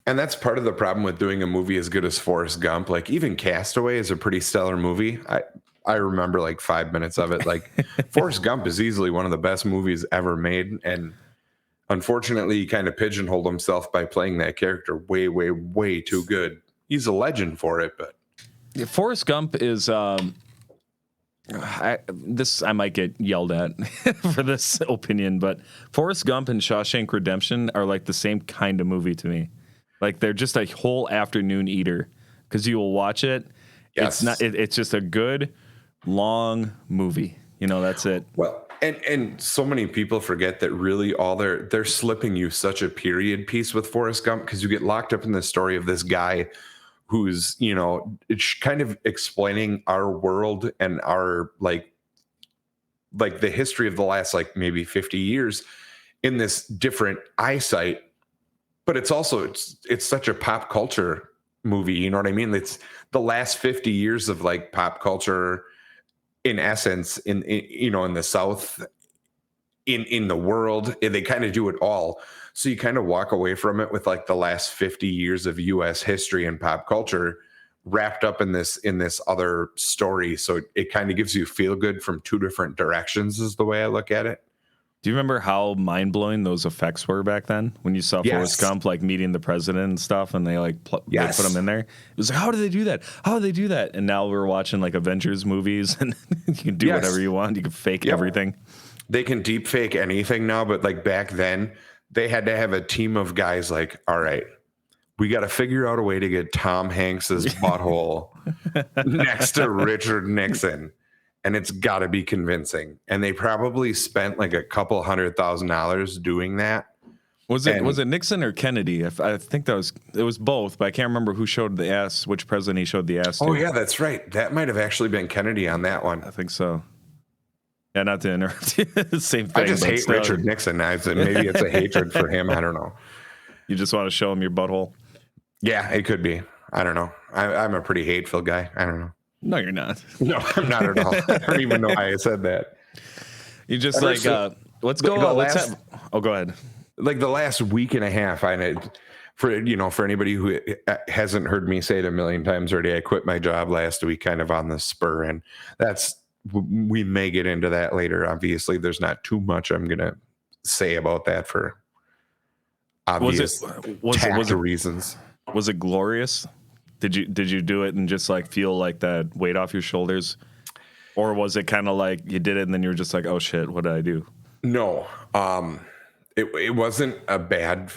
And that's part of the problem with doing a movie as good as Forrest Gump. Like even Castaway is a pretty stellar movie. I remember like 5 minutes of it. Like Forrest Gump is easily one of the best movies ever made. And unfortunately, he kind of pigeonholed himself by playing that character way, way, way too good. He's a legend for it, but Forrest Gump is I might get yelled at for this opinion, but Forrest Gump and Shawshank Redemption are like the same kind of movie to me. Like they're just a whole afternoon eater because you will watch it. yes. It's just a good long movie. You know, that's it. Well, and so many people forget that really all they're slipping you such a period piece with Forrest Gump because you get locked up in the story of this guy who's, it's kind of explaining our world and our like the history of the last like maybe 50 years in this different eyesight. But it's also it's such a pop culture movie, you know what I mean? It's the last 50 years of like pop culture in essence in the South, in the world. They kind of do it all. So you kind of walk away from it with like the last 50 years of US history and pop culture wrapped up in this other story. So it kind of gives you feel good from two different directions is the way I look at it. Do you remember how mind blowing those effects were back then when you saw Forrest Gump like meeting the president and stuff, and they like they put him in there? It was like, how do they do that? How do they do that? And now we're watching like Avengers movies, and you can do whatever you want. You can fake everything. They can deep fake anything now, but like back then, they had to have a team of guys like, all right, we got to figure out a way to get Tom Hanks's butthole next to Richard Nixon. And it's got to be convincing. And they probably spent like a couple $100,000 doing that. Was it Nixon or Kennedy? I think it was both, but I can't remember who showed the ass, which president he showed the ass to. Oh, yeah, that's right. That might have actually been Kennedy on that one. I think so. Yeah, not to interrupt you. Same thing. I just hate Richard Nixon. Maybe it's a hatred for him. I don't know. You just want to show him your butthole? Yeah, it could be. I don't know. I'm a pretty hateful guy. I don't know. No, you're not. No, I'm not at all. I don't even know why I said that. You just let's go. Go ahead. Like the last week and a half, for anybody who hasn't heard me say it a million times already, I quit my job last week kind of on the spur. And we may get into that later. Obviously, there's not too much I'm going to say about that for obvious reasons. Was it glorious? Did you do it and just like feel like that weight off your shoulders, or was it kind of like you did it and then you were just like, oh shit, what did I do? No, it wasn't a bad.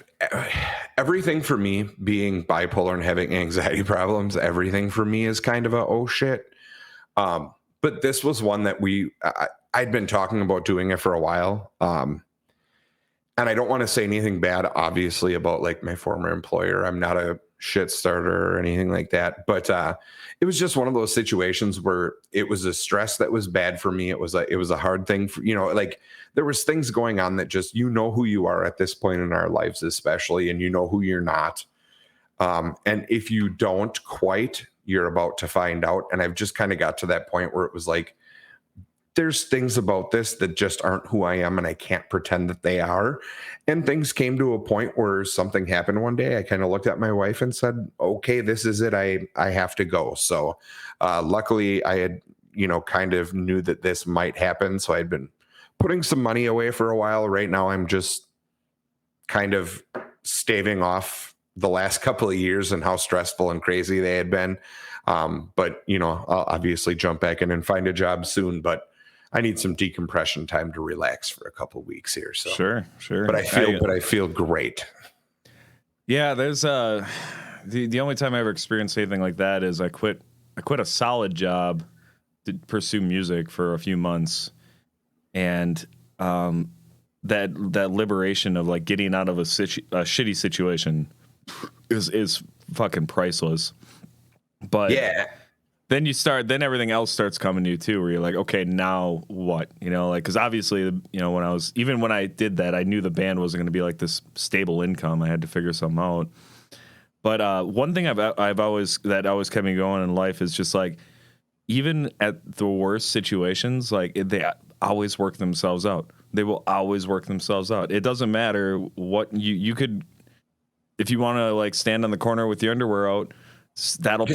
Everything for me being bipolar and having anxiety problems, everything for me is kind of a oh shit. But this was one that I'd been talking about doing it for a while. And I don't want to say anything bad, obviously, about like my former employer. I'm not a shit starter or anything like that. But it was just one of those situations where it was a stress that was bad for me. It was a hard thing for, like there was things going on that just, who you are at this point in our lives, especially, and who you're not. And if you don't quite, you're about to find out. And I've just kind of got to that point where it was like, there's things about this that just aren't who I am, and I can't pretend that they are. And things came to a point where something happened one day. I kind of looked at my wife and said, okay, this is it. I have to go. So luckily I had, kind of knew that this might happen. So I'd been putting some money away for a while. Right now I'm just kind of staving off the last couple of years and how stressful and crazy they had been. But I'll obviously jump back in and find a job soon, but I need some decompression time to relax for a couple of weeks here. So sure. But I feel great. Yeah, there's the only time I ever experienced anything like that is I quit a solid job to pursue music for a few months, and that liberation of like getting out of a shitty situation is fucking priceless. But yeah. Then everything else starts coming to you too, where you're like, okay, now what? Because obviously, when I did that, I knew the band wasn't going to be like this stable income. I had to figure something out. But one thing I've always kept me going in life is just like, even at the worst situations, like they always work themselves out. They will always work themselves out. It doesn't matter what you could. if you want to like stand on the corner with your underwear out, that'll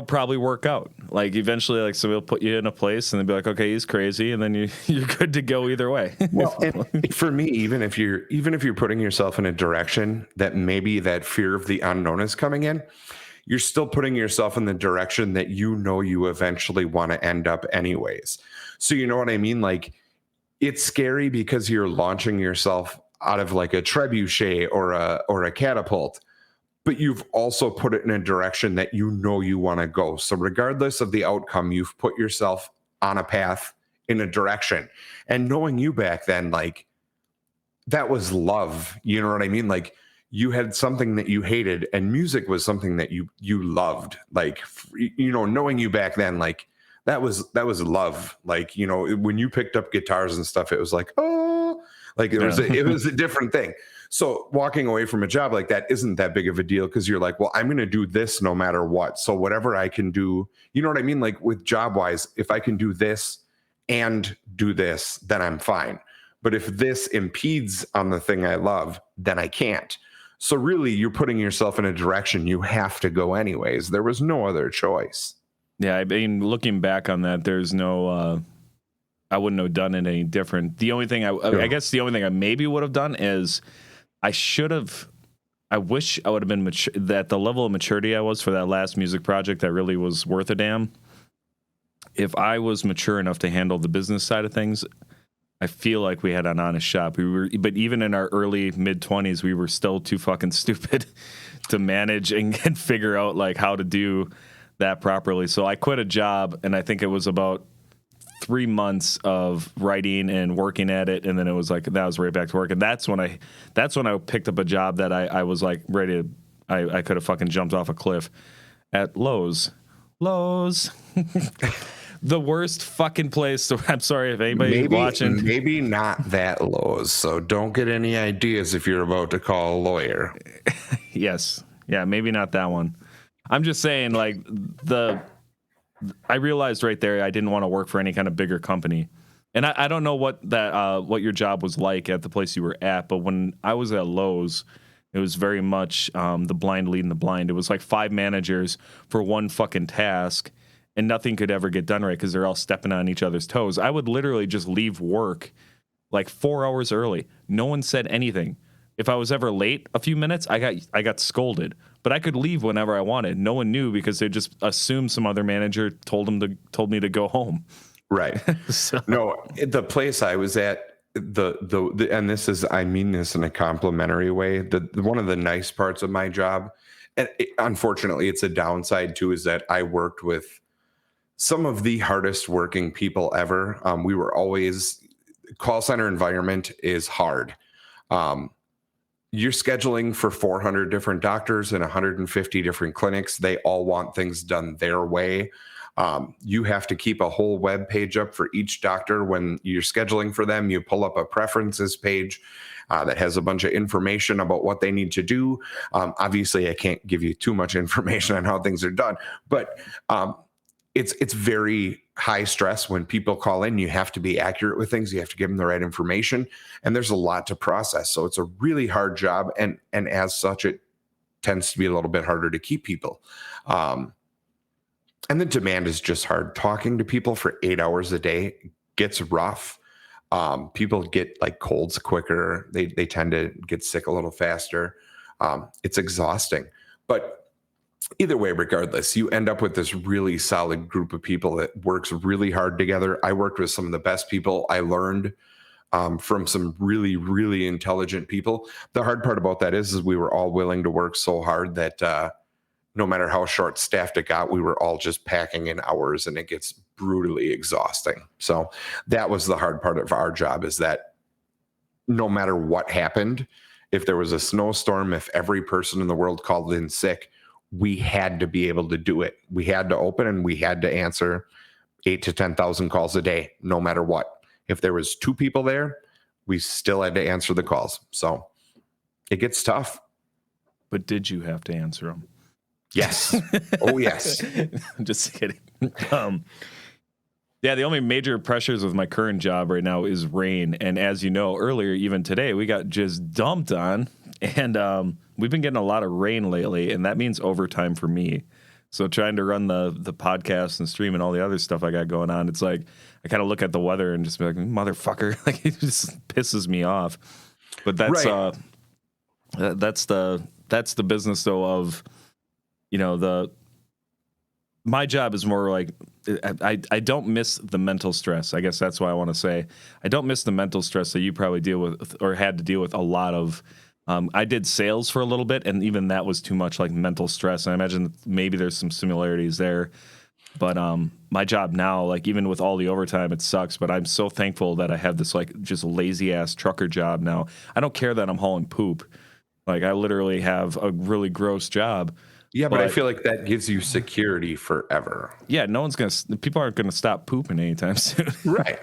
probably work out. Like eventually, like somebody will put you in a place and they'll be like, okay, he's crazy, and then you're good to go either way. Well, and for me, even if you're putting yourself in a direction that maybe that fear of the unknown is coming in, you're still putting yourself in the direction that you know you eventually want to end up anyways. So you know what I mean? Like, it's scary because you're launching yourself out of like a trebuchet or a catapult, but you've also put it in a direction that you know you want to go. So regardless of the outcome, you've put yourself on a path in a direction. And knowing you back then, like, that was love. You know what I mean? Like, you had something that you hated, and music was something that you loved. Like, you know, knowing you back then, like, that was love. Like, you know, when you picked up guitars and stuff, it was like, oh, like it was a different thing. So walking away from a job like that isn't that big of a deal, because you're like, well, I'm going to do this no matter what. So whatever I can do, you know what I mean? Like with job wise, if I can do this and do this, then I'm fine. But if this impedes on the thing I love, then I can't. So really, you're putting yourself in a direction you have to go anyways. There was no other choice. Yeah, I mean, looking back on that, there's no, I wouldn't have done it any different. The only thing I guess the only thing I maybe would have done is I wish I would have been at the level of maturity I was for that last music project that really was worth a damn. If I was mature enough to handle the business side of things, I feel like we had an honest shop. But even in our early mid-20s, we were still too fucking stupid to manage and figure out like how to do that properly. So I quit a job, and I think it was about 3 months of writing and working at it, and then it was like that was right back to work. And that's when I picked up a job that I was like ready to I could have fucking jumped off a cliff at Lowe's. The worst fucking place. So I'm sorry if anybody's watching. Maybe not that Lowe's. So don't get any ideas if you're about to call a lawyer. Yes. Yeah, maybe not that one. I'm just saying, like, I realized right there I didn't want to work for any kind of bigger company. And I don't know what your job was like at the place you were at, but when I was at Lowe's, it was very much the blind leading the blind. It was like 5 managers for one fucking task, and nothing could ever get done right because they're all stepping on each other's toes. I would literally just leave work like 4 hours early. No one said anything. If I was ever late a few minutes, I got scolded. But I could leave whenever I wanted. No one knew because they just assumed some other manager told me to go home. Right. So. No, the place I was at, the and this is, I mean this in a complimentary way. One of the nice parts of my job, and unfortunately it's a downside too, is that I worked with some of the hardest working people ever. We were always, call center environment is hard. You're scheduling for 400 different doctors and 150 different clinics. They all want things done their way. You have to keep a whole web page up for each doctor. When you're scheduling for them, you pull up a preferences page that has a bunch of information about what they need to do. Obviously, I can't give you too much information on how things are done, but it's very high stress when people call in. You have to be accurate with things. You have to give them the right information, and there's a lot to process. So it's a really hard job, and as such, it tends to be a little bit harder to keep people. And the demand is just hard. Talking to people for 8 hours a day gets rough. People get like colds quicker. They tend to get sick a little faster. It's exhausting, but either way, regardless, you end up with this really solid group of people that works really hard together. I worked with some of the best people. I learned from some really, really intelligent people. The hard part about that is we were all willing to work so hard that no matter how short staffed it got, we were all just packing in hours, and it gets brutally exhausting. So that was the hard part of our job, is that no matter what happened, if there was a snowstorm, if every person in the world called in sick, we had to be able to do it. We had to open, and we had to answer 8,000 to 10,000 calls a day, no matter what. If there was 2 people there, we still had to answer the calls. So it gets tough. But did you have to answer them? Yes. Oh, yes. Just kidding. Yeah, the only major pressures with my current job right now is rain. And as you know, earlier, even today, we got just dumped on. And we've been getting a lot of rain lately, and that means overtime for me. So trying to run the podcast and stream and all the other stuff I got going on, it's like I kind of look at the weather and just be like, motherfucker, like it just pisses me off. But that's Right. that's the business though of, you know, my job is more like I don't miss the mental stress. I guess that's why I want to say I don't miss the mental stress that you probably deal with or had to deal with a lot of. I did sales for a little bit, and even that was too much like mental stress. And I imagine maybe there's some similarities there. But my job now, like even with all the overtime, it sucks. But I'm so thankful that I have this like just lazy ass trucker job now. I don't care that I'm hauling poop. Like I literally have a really gross job. Yeah, but I But feel like that gives you security forever. yeah, people aren't gonna stop pooping anytime soon. Right.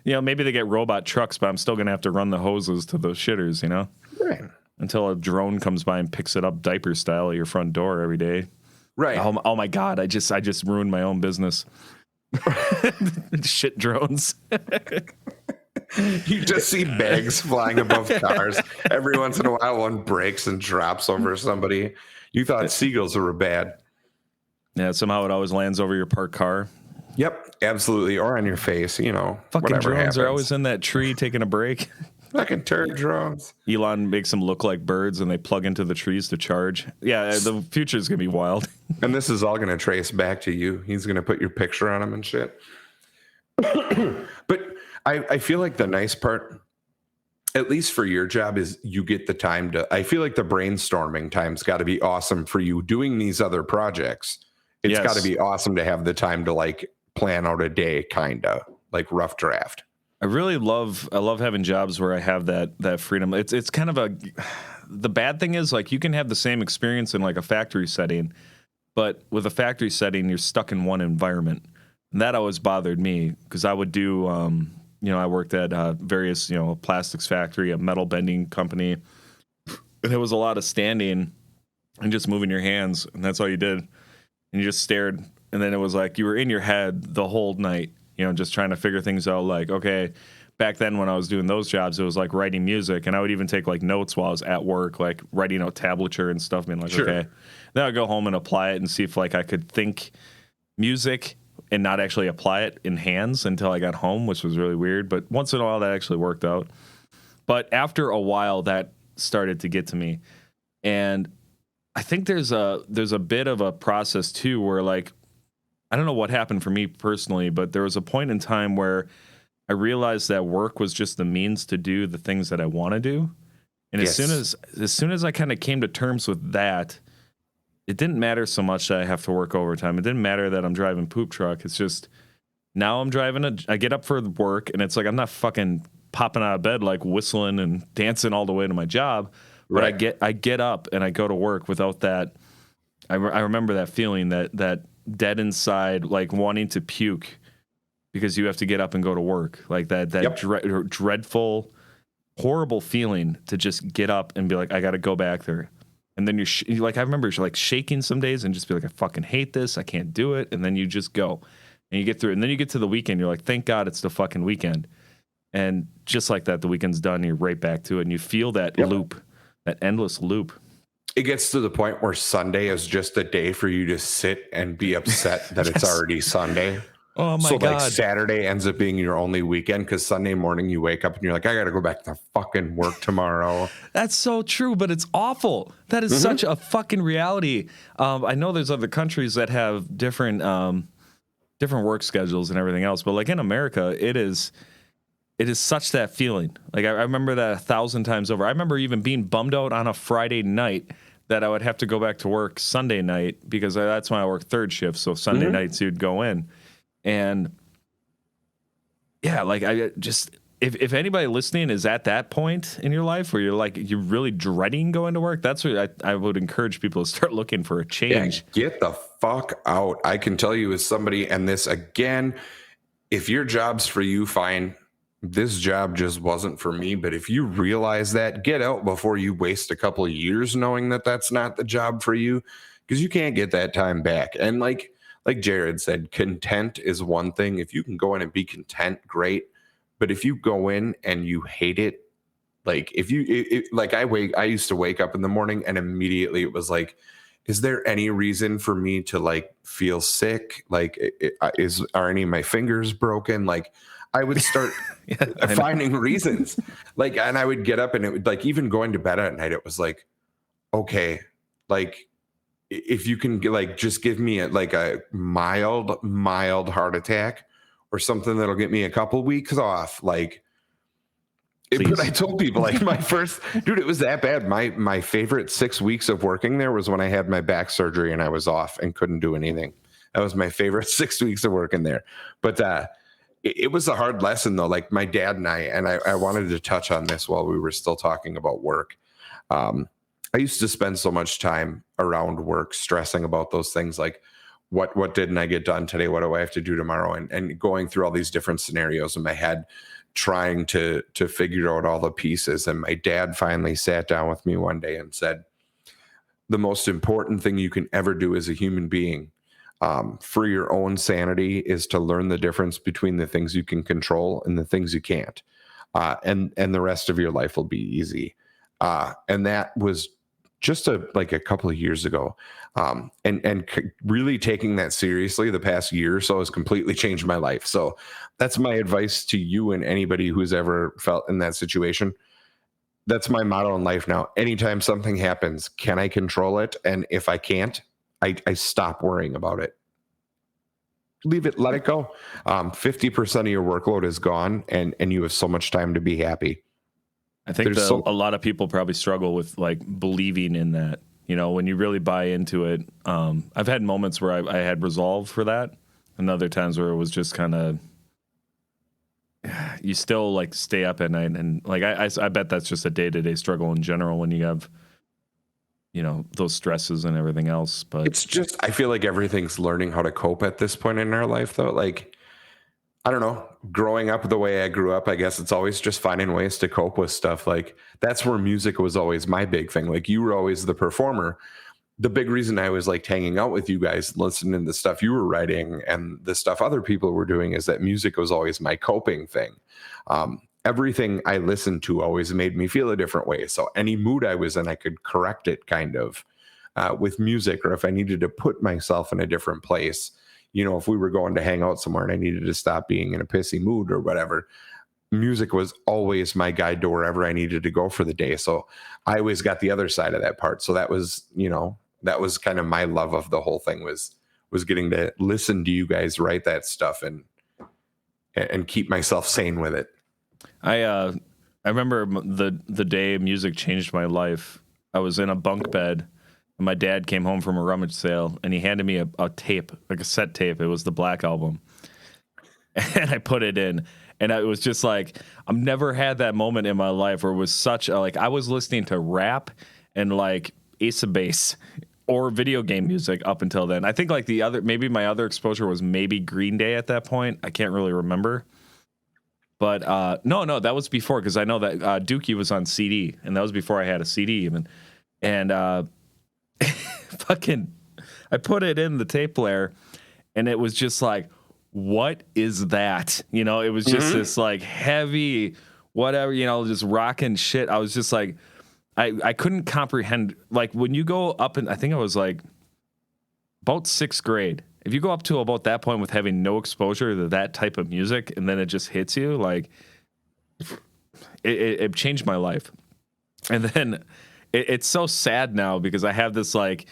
You know, maybe they get robot trucks, but I'm still gonna have to run the hoses to those shitters, you know, Right. until a drone comes by and picks it up diaper style at your front door every day. Right. Oh my god, I just ruined my own business. Shit drones. You just see bags flying above cars. Every once in a while, one breaks and drops over somebody. You thought seagulls were bad. Yeah, somehow it always lands over your parked car. Yep, absolutely. Or on your face, you know. Fucking whatever drones happens. are always in that tree taking a break. Fucking turd drones. Elon makes them look like birds and they plug into the trees to charge. Yeah, the future is going to be wild. And this is all going to trace back to you. He's going to put your picture on him and shit. But I feel like the nice part, at least for your job, is you get the time to. I feel like the brainstorming time's got to be awesome for you doing these other projects. It's got to be awesome to have the time to like plan out a day, kind of like rough draft. I love having jobs where I have that freedom. It's kind of the bad thing is like you can have the same experience in like a factory setting, but with a factory setting you're stuck in one environment. And that always bothered me because I would do I worked at various, a plastics factory, a metal bending company. And it was a lot of standing and just moving your hands, and that's all you did. And you just stared, and then it was like you were in your head the whole night, just trying to figure things out. Like, okay, back then when I was doing those jobs, it was like writing music, and I would even take like notes while I was at work, like writing out tablature and stuff, being like, okay. Then I'd go home and apply it and see if like I could think music and not actually apply it in hands until I got home, which was really weird. But once in a while, that actually worked out. But after a while, that started to get to me, and I think there's a bit of a process too, where like I don't know what happened for me personally, but there was a point in time where I realized that work was just the means to do the things that I want to do. And Yes. as soon as I kind of came to terms with that, it didn't matter so much that I have to work overtime. It didn't matter that I'm driving poop truck. It's just now I'm driving I get up for work, and it's like I'm not fucking popping out of bed like whistling and dancing all the way to my job. But Right. I get up and I go to work without that. I remember that feeling, that dead inside, like wanting to puke because you have to get up and go to work, like that Yep. dreadful, horrible feeling to just get up and be like, I got to go back there. And then you're like, I remember like shaking some days and just be like, I fucking hate this. I can't do it. And then you just go and you get through it. And then you get to the weekend. You're like, thank God it's the fucking weekend. And just like that, the weekend's done. You're right back to it. And you feel that loop, that endless loop. It gets to the point where Sunday is just a day for you to sit and be upset that it's already Sunday. Oh my so God. like Saturday ends up being your only weekend because Sunday morning you wake up and you're like, I got to go back to fucking work tomorrow. That's so true, but it's awful. That is such a fucking reality. I know there's other countries that have different work schedules and everything else, but like in America, it is such that feeling. Like I remember that 1,000 times over. I remember even being bummed out on a Friday night that I would have to go back to work Sunday night because that's when I work third shift. So Sunday nights you'd go in. And yeah, like I just, if anybody listening is at that point in your life where you're really dreading going to work, that's what I would encourage people to start looking for a change. Yeah, get the fuck out. I can tell you as somebody, and this again, if your job's for you, fine. This job just wasn't for me. But if you realize that, get out before you waste a couple of years knowing that that's not the job for you, because you can't get that time back. And like Jared said, content is one thing. If you can go in and be content, great. But if you go in and you hate it, Like if you like I used to wake up in the morning and immediately it was like, is there any reason for me to like feel sick? Like are any of my fingers broken? Like I would start Yeah, I know. finding reasons. Like, and I would get up and it would like, even going to bed at night, it was like, okay, like if you can like just give me like a mild heart attack or something that'll get me a couple weeks off, like but I told people like my first dude, it was that bad. My favorite 6 weeks of working there was when I had my back surgery and I was off and couldn't do anything. That was my favorite 6 weeks of working there. But it was a hard lesson though. Like my dad and I wanted to touch on this while we were still talking about work. I used to spend so much time around work stressing about those things like what didn't I get done today? What do I have to do tomorrow? And going through all these different scenarios in my head, trying to figure out all the pieces. And my dad finally sat down with me one day and said, the most important thing you can ever do as a human being, for your own sanity, is to learn the difference between the things you can control and the things you can't. And the rest of your life will be easy. And that was just like a couple of years ago. And really taking that seriously the past year or so has completely changed my life. So that's my advice to you and anybody who's ever felt in that situation. That's my motto in life now. Anytime something happens, can I control it? And if I can't, I stop worrying about it. Leave it, let it go. 50% of your workload is gone and you have so much time to be happy. I think a lot of people probably struggle with like believing in that, you know, when you really buy into it. I've had moments where I had resolve for that, and other times where it was just kind of, you still like stay up at night. And like, I bet that's just a day-to-day struggle in general when you have, you know, those stresses and everything else. But it's just, I feel like everything's learning how to cope at this point in our life though. Like, I don't know, growing up the way I grew up, I guess it's always just finding ways to cope with stuff. Like that's where music was always my big thing. Like you were always the performer. The big reason I was like hanging out with you guys, listening to the stuff you were writing and the stuff other people were doing, is that music was always my coping thing. Everything I listened to always made me feel a different way. So any mood I was in, I could correct it kind of with music, or if I needed to put myself in a different place. You know, if we were going to hang out somewhere and I needed to stop being in a pissy mood or whatever, music was always my guide to wherever I needed to go for the day. So I always got the other side of that part. So that was, you know, that was kind of my love of the whole thing, was getting to listen to you guys write that stuff and keep myself sane with it. I remember the day music changed my life. I was in a bunk bed. My dad came home from a rummage sale and he handed me a tape, like a cassette tape. It was the Black Album. And I put it in, and it was just like, I've never had that moment in my life where it was such a, like, I was listening to rap and like Ace of Base or video game music up until then. I think like maybe my other exposure was maybe Green Day at that point. I can't really remember. But no, that was before, because I know that Dookie was on CD, and that was before I had a CD even. And fucking, I put it in the tape player, and it was just like, what is that? You know, it was just this like heavy, whatever, you know, just rocking shit. I was just like, I couldn't comprehend. Like when you go up, and I think I was like about 6th grade. If you go up to about that point with having no exposure to that type of music, and then it just hits you, like it changed my life. And then it's so sad now because I have this like,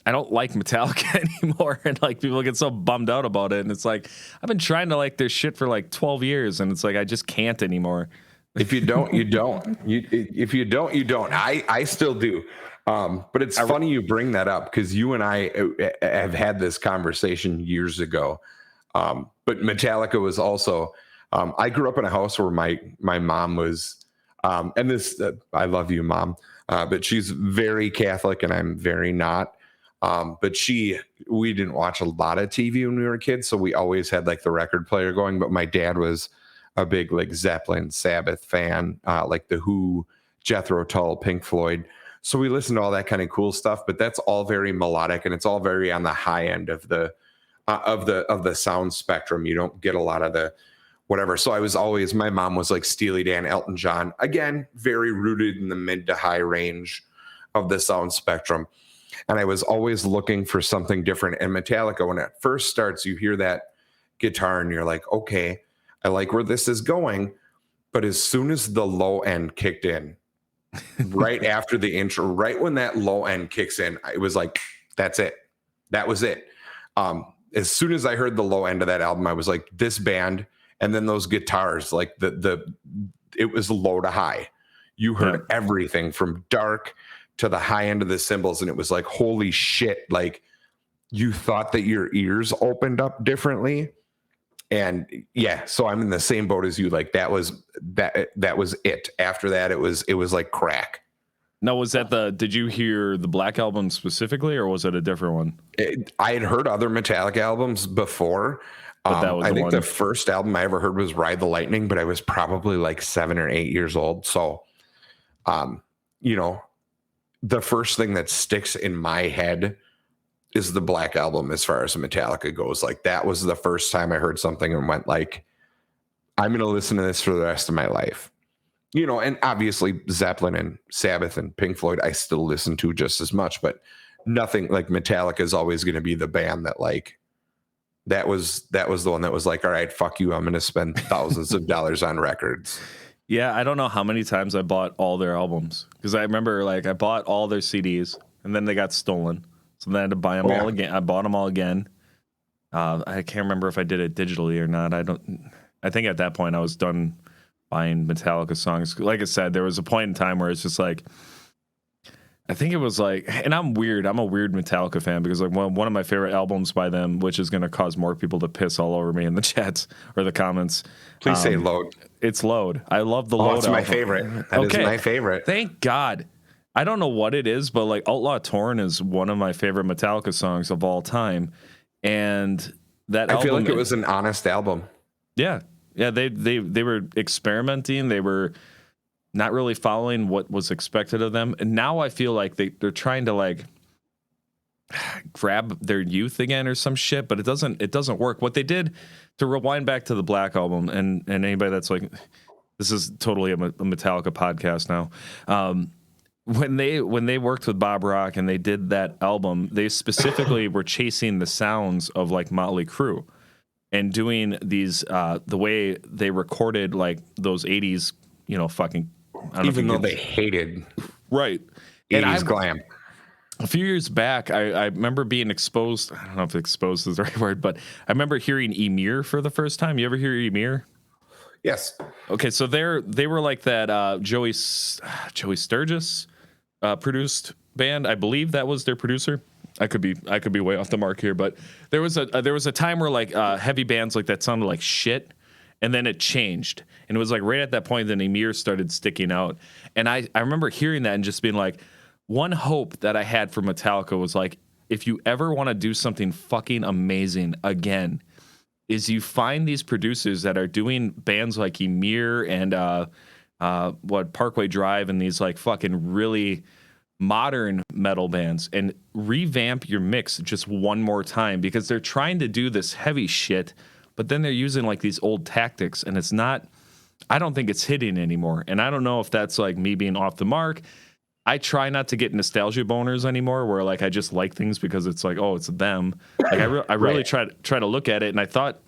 I don't like Metallica anymore, and like people get so bummed out about it, and it's like I've been trying to like their shit for like 12 years, and it's like I just can't anymore. If you don't, you don't. If you don't, you don't. I still do. But it's funny you bring that up, because you and I have had this conversation years ago. But Metallica was also. I grew up in a house where my mom was, and this I love you, Mom, but she's very Catholic and I'm very not. But we didn't watch a lot of TV when we were kids, so we always had like the record player going. But my dad was a big like Zeppelin, Sabbath fan, like the Who, Jethro Tull, Pink Floyd. So we listened to all that kind of cool stuff. But that's all very melodic, and it's all very on the high end of the sound spectrum. You don't get a lot of the whatever. So I was always, my mom was like Steely Dan, Elton John, again, very rooted in the mid to high range of the sound spectrum. And I was always looking for something different. And Metallica, when it first starts, you hear that guitar and you're like, okay, I like where this is going. But as soon as the low end kicked in, right after the intro, right when that low end kicks in, it was like, that's it. That was it. As soon as I heard the low end of that album, I was like, this band, and then those guitars, like it was low to high. You heard everything from dark to the high end of the cymbals, and it was like, holy shit. Like, you thought that your ears opened up differently. And yeah, so I'm in the same boat as you. Like, that was it. After that, it was like crack. Now, was that did you hear the Black Album specifically, or was it a different one? I had heard other Metallica albums before. But that was I think the first album I ever heard was Ride the Lightning, but I was probably like 7 or 8 years old. So, you know, the first thing that sticks in my head is the Black Album as far as Metallica goes. Like, that was the first time I heard something and went like, I'm going to listen to this for the rest of my life. You know, and obviously Zeppelin and Sabbath and Pink Floyd, I still listen to just as much, but nothing like Metallica is always going to be the band that like, that was the one that was like, all right, fuck you. I'm going to spend thousands of dollars on records. Yeah. I don't know how many times I bought all their albums, because I remember like I bought all their CDs and then they got stolen. So then I had to buy them all again. I bought them all again. I can't remember if I did it digitally or not. I think at that point I was done buying Metallica songs. Like I said, there was a point in time where it's just like, I think it was like, and I'm weird. I'm a weird Metallica fan because like one of my favorite albums by them, which is going to cause more people to piss all over me in the chats or the comments. Please say Load. It's Load. I love the Load. It's my favorite. That is my favorite. Thank God. I don't know what it is, but like Outlaw Torn is one of my favorite Metallica songs of all time. And that I feel like it was an honest album. Yeah. Yeah. They were experimenting. They were not really following what was expected of them. And now I feel like they're trying to like grab their youth again or some shit, but it doesn't work. What they did, to rewind back to the Black Album, and anybody that's like, this is totally a Metallica podcast now. When they worked with Bob Rock and they did that album, they specifically were chasing the sounds of like Motley Crue and doing these the way they recorded like those 80s, you know, fucking, even though they hated 80s glam. A few years back, I remember being exposed. I don't know if exposed is the right word, but I remember hearing Emir for the first time. You ever hear Emir? Yes. Okay, so they were like that Joey Sturgis produced band. I believe that was their producer. I could be way off the mark here, but there was a time where like heavy bands like that sounded like shit, and then it changed, and it was like right at that point that Emir started sticking out, and I remember hearing that and just being like, one hope that I had for Metallica was like, if you ever want to do something fucking amazing again, is you find these producers that are doing bands like Emir and Parkway Drive and these like fucking really modern metal bands, and revamp your mix just one more time, because they're trying to do this heavy shit, but then they're using like these old tactics, and it's not, I don't think it's hitting anymore. And I don't know if that's like me being off the mark. I try not to get nostalgia boners anymore, where like I just like things because it's like, oh, it's them. Like I really try to look at it, and I thought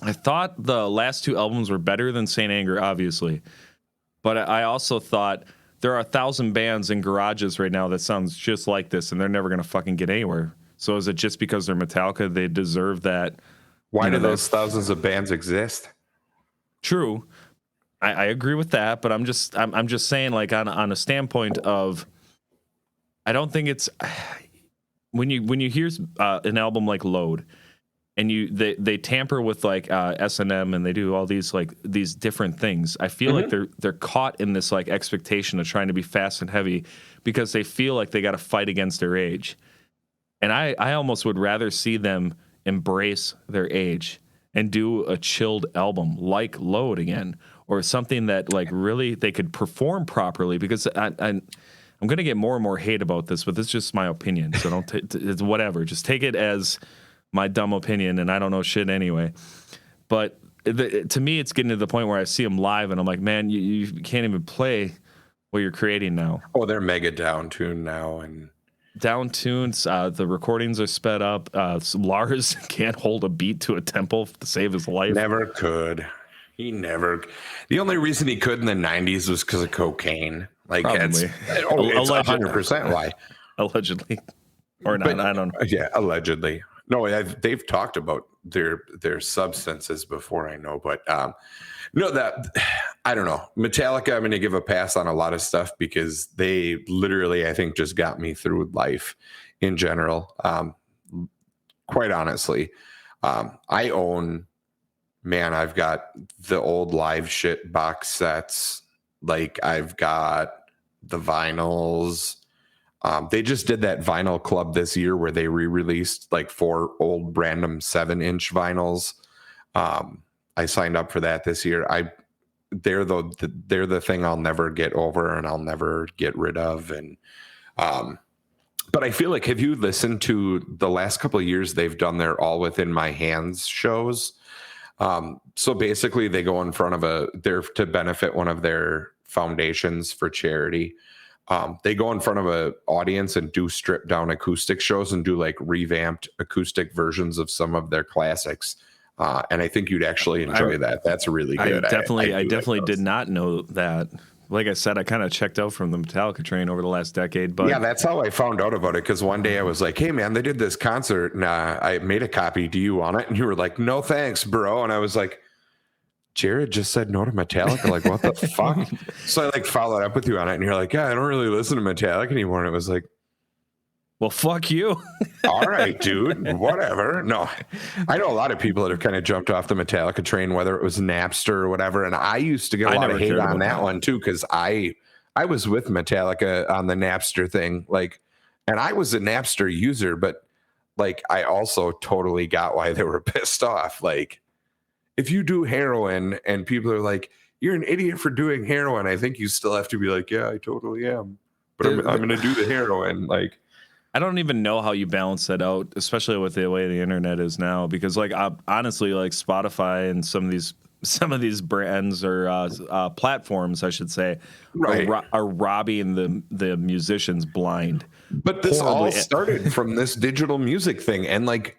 the last two albums were better than Saint Anger, obviously, but I also thought there are 1,000 bands in garages right now that sounds just like this, and they're never gonna fucking get anywhere. So is it just because they're Metallica they deserve that? Why do those thousands of bands exist? True. I agree with that, but I'm just saying, like on a standpoint of, I don't think it's when you hear an album like Load, and they tamper with like S&M, and they do all these like these different things. I feel like they're caught in this like expectation of trying to be fast and heavy because they feel like they got to fight against their age, and I almost would rather see them embrace their age and do a chilled album like Load again, or something that like really they could perform properly, because I'm going to get more and more hate about this, but this is just my opinion. So don't it's whatever. Just take it as my dumb opinion, and I don't know shit anyway. But to me, it's getting to the point where I see them live, and I'm like, man, you can't even play what you're creating now. Oh, they're mega down tuned now, and down tunes. The recordings are sped up. Lars can't hold a beat to a tempo to save his life. Never could. He never. The only reason he could in the 90s was because of cocaine. Like, Probably. it's 100% why. Allegedly. Or not, I don't know. Yeah, allegedly. No, they've talked about their substances before, I know, but no, that I don't know. Metallica, I'm going to give a pass on a lot of stuff because they literally, I think, just got me through life in general. Quite honestly, I own, man, I've got the old live shit box sets. Like, I've got the vinyls. They just did that vinyl club this year where they re-released like 4 old random 7-inch vinyls. I signed up for that this year. They're the thing I'll never get over and I'll never get rid of. And but I feel like, have you listened to the last couple of years they've done their All Within My Hands shows? So basically they go in front of they're to benefit one of their foundations for charity. They go in front of an audience and do stripped down acoustic shows and do like revamped acoustic versions of some of their classics. And I think you'd actually enjoy that. That's really good. I definitely did not know that. Like I said, I kind of checked out from the Metallica train over the last decade. But yeah, that's how I found out about it. Because one day I was like, hey, man, they did this concert and I made a copy. Do you want it? And you were like, no, thanks, bro. And I was like, Jared just said no to Metallica. Like, what the fuck? So I like followed up with you on it. And you're like, yeah, I don't really listen to Metallica anymore. And it was like, well, fuck you. all right, dude, whatever. No, I know a lot of people that have kind of jumped off the Metallica train, whether it was Napster or whatever. And I used to get a lot of hate on that one too, because I was with Metallica on the Napster thing. Like, and I was a Napster user, but like, I also totally got why they were pissed off. Like, if you do heroin and people are like, you're an idiot for doing heroin, I think you still have to be like, yeah, I totally am. But I'm going to do the heroin. Like, I don't even know how you balance that out, especially with the way the internet is now. Because, like, honestly, like Spotify and some of these brands or platforms, I should say, right, are robbing the musicians blind. But this all started from this digital music thing, and like,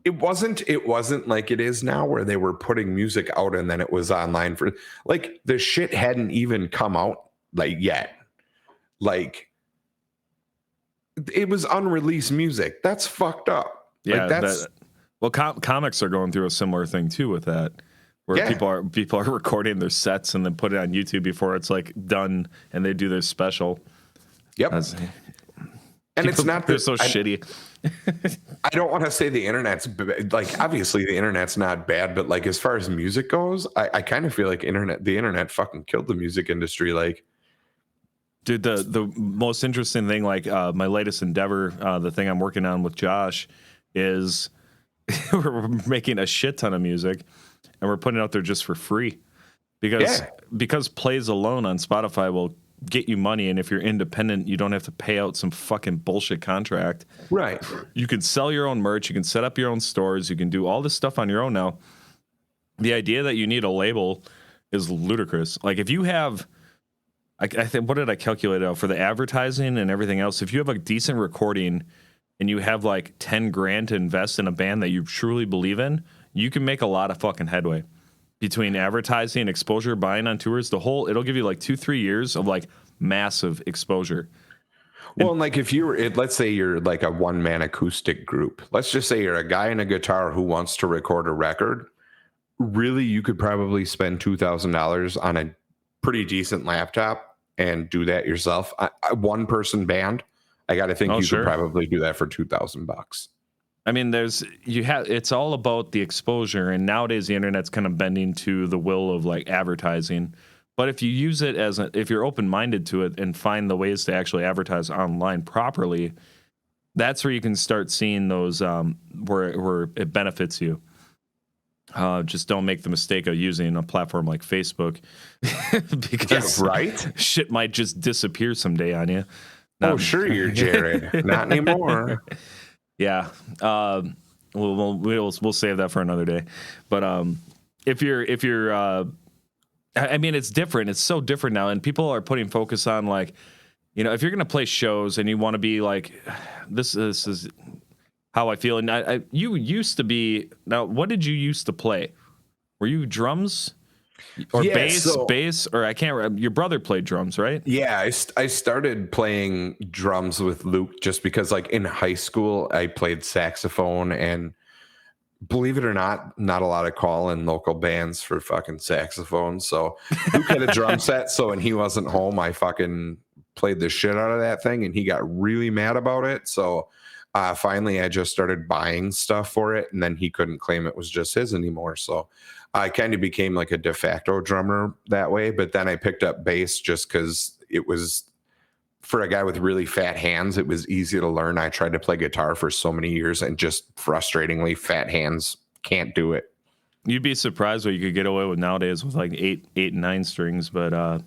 it wasn't like it is now, where they were putting music out and then it was online for like the shit hadn't even come out like yet, like. It was unreleased music. That's fucked up. Yeah, like that's comics are going through a similar thing too with that, where people are recording their sets and then put it on YouTube before it's like done, and they do their special. Yep. And it's not they're so shitty. I don't want to say the internet's like, obviously the internet's not bad, but like as far as music goes, I kind of feel like the internet fucking killed the music industry. Like, dude, the most interesting thing, like my latest endeavor, the thing I'm working on with Josh, is we're making a shit ton of music, and we're putting it out there just for free, because plays alone on Spotify will get you money, and if you're independent, you don't have to pay out some fucking bullshit contract. Right. You can sell your own merch, you can set up your own stores, you can do all this stuff on your own now. The idea that you need a label is ludicrous. Like, if you have, I think, what did I calculate out for the advertising and everything else? If you have a decent recording and you have like 10 grand to invest in a band that you truly believe in, you can make a lot of fucking headway between advertising, exposure, buying on tours. It'll give you like 2-3 years of like massive exposure. Well, and like if let's say you're like a one-man acoustic group. Let's just say you're a guy and a guitar who wants to record a record. Really, you could probably spend $2,000 on a pretty decent laptop and do that yourself. A one-person band, I got to think could probably do that for $2,000. I mean, it's all about the exposure, and nowadays the internet's kind of bending to the will of like advertising. But if you use it if you're open-minded to it and find the ways to actually advertise online properly, that's where you can start seeing those where it benefits you. Just don't make the mistake of using a platform like Facebook because shit might just disappear someday on you. Sure, you're Jared. Not anymore. Yeah. We'll save that for another day. But I mean, it's different. It's so different now, and people are putting focus on like, if you're gonna play shows and you want to be like, this is how I feel. And you used to be. Now, what did you used to play? Were you drums or bass, or I can't remember. Your brother played drums, right? Yeah, I started playing drums with Luke just because, like, in high school, I played saxophone, and believe it or not a lot of call in local bands for fucking saxophone. So Luke had a drum set, so when he wasn't home, I fucking played the shit out of that thing, and he got really mad about it. So finally, I just started buying stuff for it, and then he couldn't claim it was just his anymore. So I kind of became like a de facto drummer that way. But then I picked up bass just because it was, for a guy with really fat hands, it was easy to learn. I tried to play guitar for so many years, and just frustratingly, fat hands can't do it. You'd be surprised what you could get away with nowadays with like eight and 9 strings. But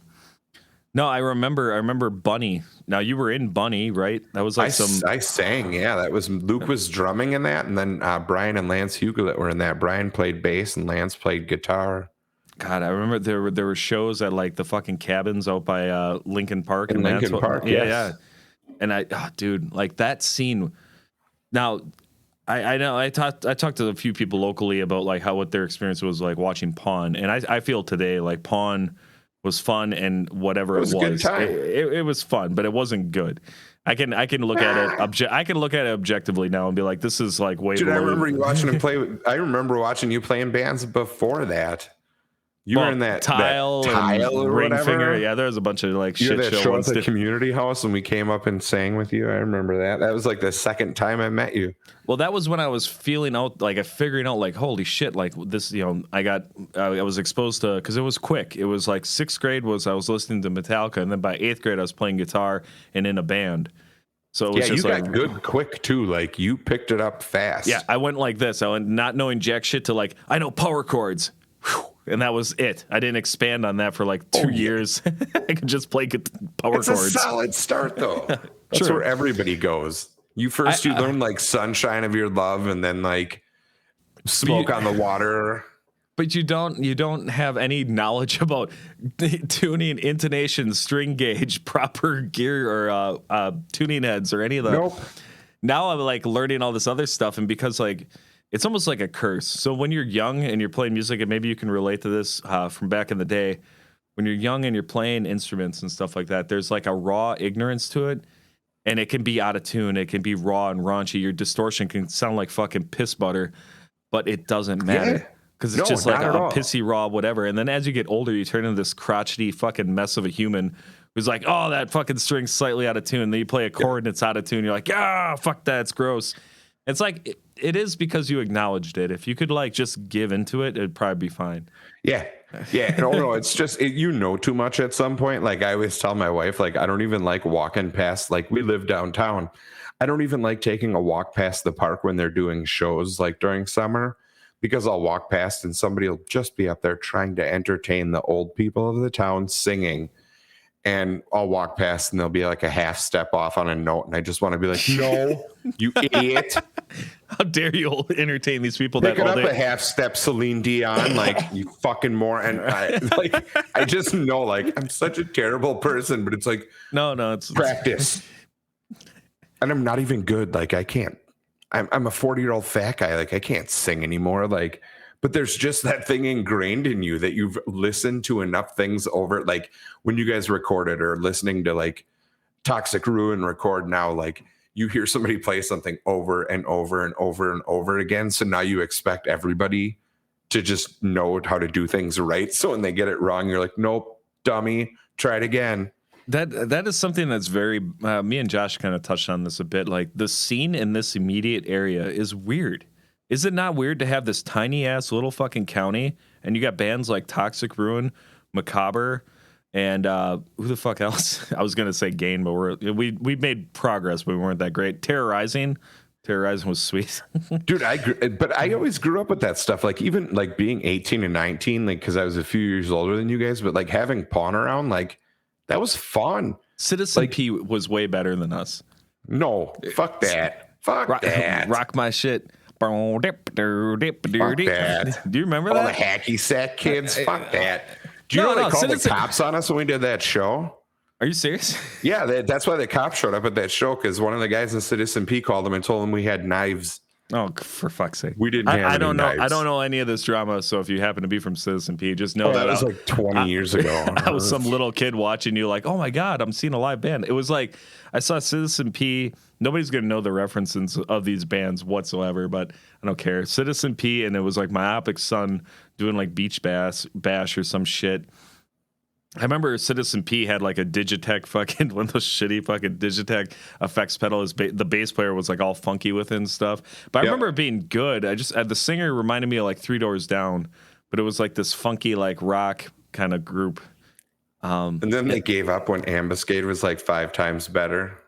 no, I remember Bunny. Now you were in Bunny, right? That was like I sang, yeah. That was Luke was drumming in that, and then Brian and Lance Hughlett were in that. Brian played bass and Lance played guitar. God, I remember there were shows at like the fucking cabins out by Lincoln Park in Lincoln Park. Yeah. And dude, like that scene. Now, I know I talked to a few people locally about like what their experience was like watching Pawn, and I feel today like Pawn was fun, and whatever it was, it was fun, but it wasn't good. I can look at it I can look at it objectively now and be like, this is like way. Dude, I remember you watching him play. I remember watching you playing bands before that. You were in that tile or ring whatever. Finger. Yeah, there was a bunch of like shit that show at the community house, and we came up and sang with you. I remember that. That was like the second time I met you. Well, that was when I was figuring out, like, holy shit, like this, I was exposed to, because it was quick. It was like 6th grade I was listening to Metallica, and then by 8th grade I was playing guitar and in a band. So it was just you got good quick too. Like you picked it up fast. Yeah, I went like this. I went not knowing jack shit to like, I know power chords. Whew. And that was it. I didn't expand on that for like 2 years. I could just play power chords. It's a solid start, though. That's where everybody goes. You learn like Sunshine of Your Love, and then like Smoke on the Water. But you don't have any knowledge about tuning, intonation, string gauge, proper gear, or tuning heads, or any of that. Nope. Now I'm like learning all this other stuff, and because like it's almost like a curse. So when you're young and you're playing music, and maybe you can relate to this from back in the day, when you're young and you're playing instruments and stuff like that, there's like a raw ignorance to it, and it can be out of tune. It can be raw and raunchy. Your distortion can sound like fucking piss butter, but it doesn't matter because it's just like a pissy raw whatever. And then as you get older, you turn into this crotchety fucking mess of a human who's like, oh, that fucking string's slightly out of tune. Then you play a chord and it's out of tune. You're like, fuck that, it's gross. It's like it is because you acknowledged it. If you could like just give into it, it'd probably be fine. Yeah. No, it's just you know too much at some point. Like I always tell my wife, like I don't even like walking past. Like we live downtown. I don't even like taking a walk past the park when they're doing shows like during summer, because I'll walk past and somebody will just be up there trying to entertain the old people of the town singing. And I'll walk past and they'll be like a half step off on a note. And I just want to be like, no, you idiot. How dare you entertain these people Pick it up a half step Celine Dion, like you fucking moron. And I just know like I'm such a terrible person, but it's like, no, it's practice. And I'm not even good. Like I can't, I'm a 40-year-old fat guy. Like I can't sing anymore. Like, but there's just that thing ingrained in you that you've listened to enough things over. Like when you guys recorded or listening to like Toxic Ruin record now, like you hear somebody play something over and over and over and over again. So now you expect everybody to just know how to do things right. So when they get it wrong, you're like, nope, dummy, try it again. That is something that's very me and Josh kind of touched on this a bit. Like the scene in this immediate area is weird. Is it not weird to have this tiny ass little fucking county and you got bands like Toxic Ruin, Macabre, and who the fuck else? I was gonna say Gain, but we made progress, but we weren't that great. Terrorizing was sweet. Dude, but I always grew up with that stuff. Like even like being 18 and 19, like because I was a few years older than you guys, but like having Pawn around, like that was fun. Citizen P was way better than us. No, fuck that. Fuck that. Rock my shit. that. Do you remember All that? the hacky sack kids. Fuck that. Do you No, know they no, called the Citizen- cops on us when we did that show? Are you serious? Yeah, that's why the cops showed up at that show, because one of the guys in Citizen P called them and told them we had knives. Oh, for fuck's sake! We didn't have I any don't know. I knives. don't know any of this drama. So if you happen to be from Citizen P, just know That was like 20 years ago. I was some little kid watching you, like, oh my god, I'm seeing a live band. It was like I saw Citizen P. Nobody's gonna know the references of these bands whatsoever, but I don't care. Citizen P, and it was like Myopic Son doing like Beach Bash or some shit. I remember Citizen P had like a Digitech fucking one of those shitty fucking Digitech effects pedal. The bass player was like all funky with it and stuff. But I remember it being good. The singer reminded me of like Three Doors Down, but it was like this funky like rock kind of group. And then they gave up when Ambuscade was like 5 times better.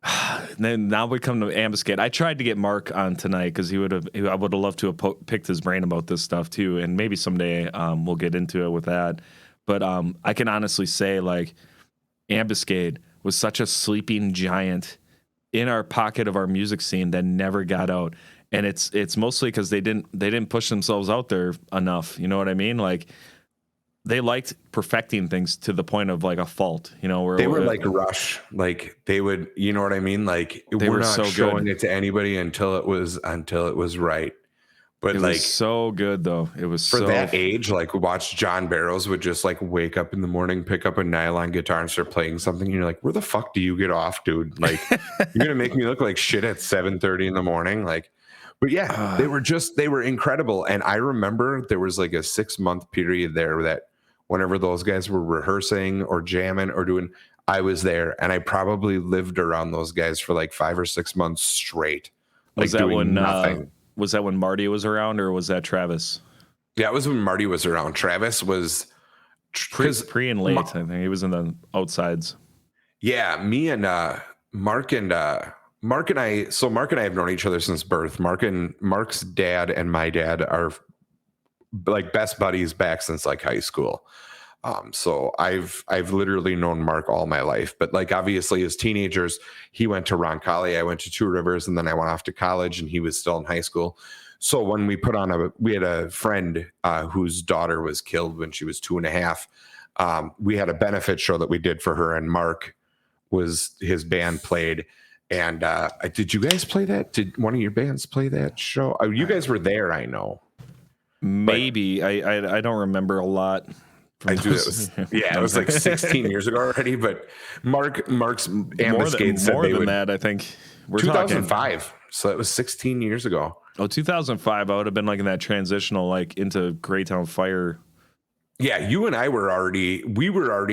And then now we come to Ambuscade. I tried to get Mark on tonight because I would have loved to have picked his brain about this stuff too, and maybe someday we'll get into it with that. But I can honestly say, like, Ambuscade was such a sleeping giant in our pocket of our music scene that never got out, and it's mostly because they didn't push themselves out there enough. You know what I mean? Like, they liked perfecting things to the point of like a fault. You know, where they were like Rush, like they would, you know what I mean? Like we're not so showing it to anybody until it was right. But it like was so good though. It was for that age, like watch John Barrows would just like wake up in the morning, pick up a nylon guitar and start playing something. And you're like, where the fuck do you get off, dude? Like you're gonna make me look like shit at 7:30 in the morning. Like, but yeah, they were incredible. And I remember there was like a 6-month period there that whenever those guys were rehearsing or jamming or doing, I was there, and I probably lived around those guys for like 5 or 6 months straight. Like was that doing nothing. Was that when Marty was around, or was that Travis? Yeah, it was when Marty was around. Travis was pre and late. I think he was in the outsides. Yeah, me and Mark and I. So Mark and I have known each other since birth. Mark's dad and my dad are like best buddies back since like high school. So I've literally known Mark all my life, but like obviously as teenagers, he went to Roncalli, I went to Two Rivers, and then I went off to college, and he was still in high school. So when we we had a friend whose daughter was killed when she was 2.5. We had a benefit show that we did for her, and Mark was his band played. And did you guys play that? Did one of your bands play that show? Oh, you guys were there, I know. Maybe I don't remember a lot. It was like 16 years ago already. But Mark's Ambuscade said more than that. I think we're 2005. Talking. So it was 16 years ago. Oh, 2005. I would have been like in that transitional, like into Greytown Fire. Yeah, you and I were already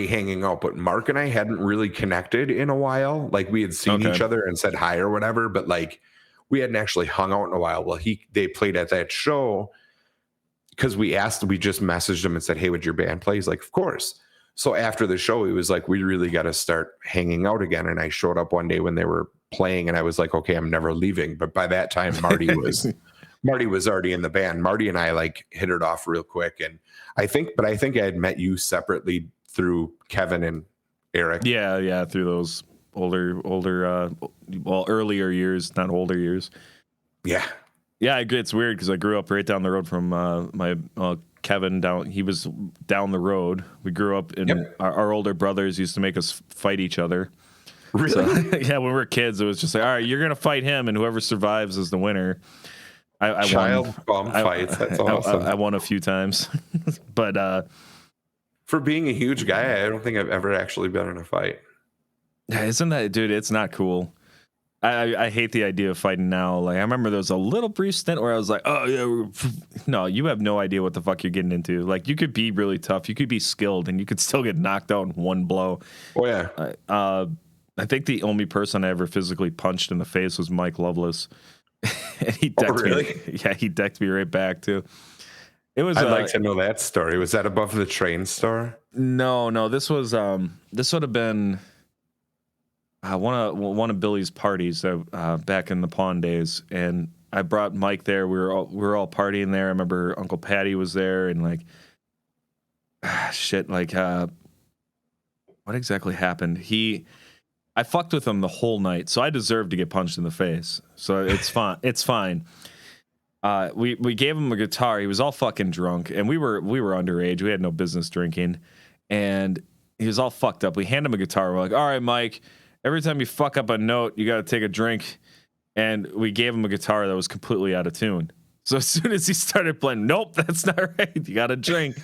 hanging out, but Mark and I hadn't really connected in a while. Like we had seen each other and said hi or whatever, but like we hadn't actually hung out in a while. Well, they played at that show. Because we just messaged him and said, hey, would your band play? He's like, of course. So after the show, he was like, we really got to start hanging out again. And I showed up one day when they were playing, and I was like, okay, I'm never leaving. But by that time, Marty was already in the band. Marty and I like hit it off real quick. And I think I had met you separately through Kevin and Eric. Yeah. Through those earlier years, not older years. Yeah. Yeah, it's weird because I grew up right down the road from my Kevin. He was down the road. We grew up, and our older brothers used to make us fight each other. Really? So, yeah, when we were kids, it was just like, all right, you're gonna fight him, and whoever survives is the winner. I won. Bum fights. That's awesome. I won a few times, but for being a huge guy, I don't think I've ever actually been in a fight. Isn't that, dude? It's not cool. I hate the idea of fighting now. Like I remember there was a little brief stint where I was like, oh yeah, no, you have no idea what the fuck you're getting into. Like you could be really tough, you could be skilled, and you could still get knocked out in one blow. Oh yeah. I think the only person I ever physically punched in the face was Mike Lovelace. And he decked me. Yeah, he decked me right back too. It was. I'd like to know that story. Was that above the train store? No. This was. This would have been. One of Billy's parties back in the Pawn days, and I brought Mike there. We were all partying there. I remember Uncle Patty was there, and like, shit, like, what exactly happened? I fucked with him the whole night, so I deserved to get punched in the face. So it's fine. It's fine. We gave him a guitar. He was all fucking drunk, and we were underage. We had no business drinking, and he was all fucked up. We hand him a guitar. We're like, all right, Mike, every time you fuck up a note, you got to take a drink. And we gave him a guitar that was completely out of tune. So as soon as he started playing, nope, that's not right. You got to drink.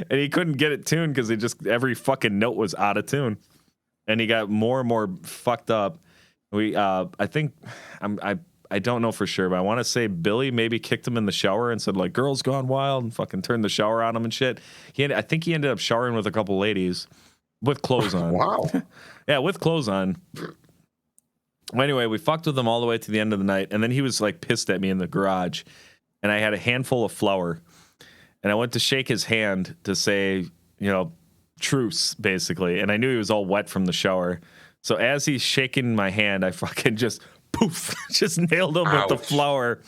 And he couldn't get it tuned because every fucking note was out of tune. And he got more and more fucked up. I think I don't know for sure, but I want to say Billy maybe kicked him in the shower and said, like, girls gone wild, and fucking turned the shower on him and shit. I think he ended up showering with a couple ladies with clothes on. Wow. Yeah, with clothes on. Well, anyway, we fucked with him all the way to the end of the night, and then he was like pissed at me in the garage, and I had a handful of flour, and I went to shake his hand to say, truce, basically, and I knew he was all wet from the shower. So as he's shaking my hand, I fucking just poof, just nailed him with the flour,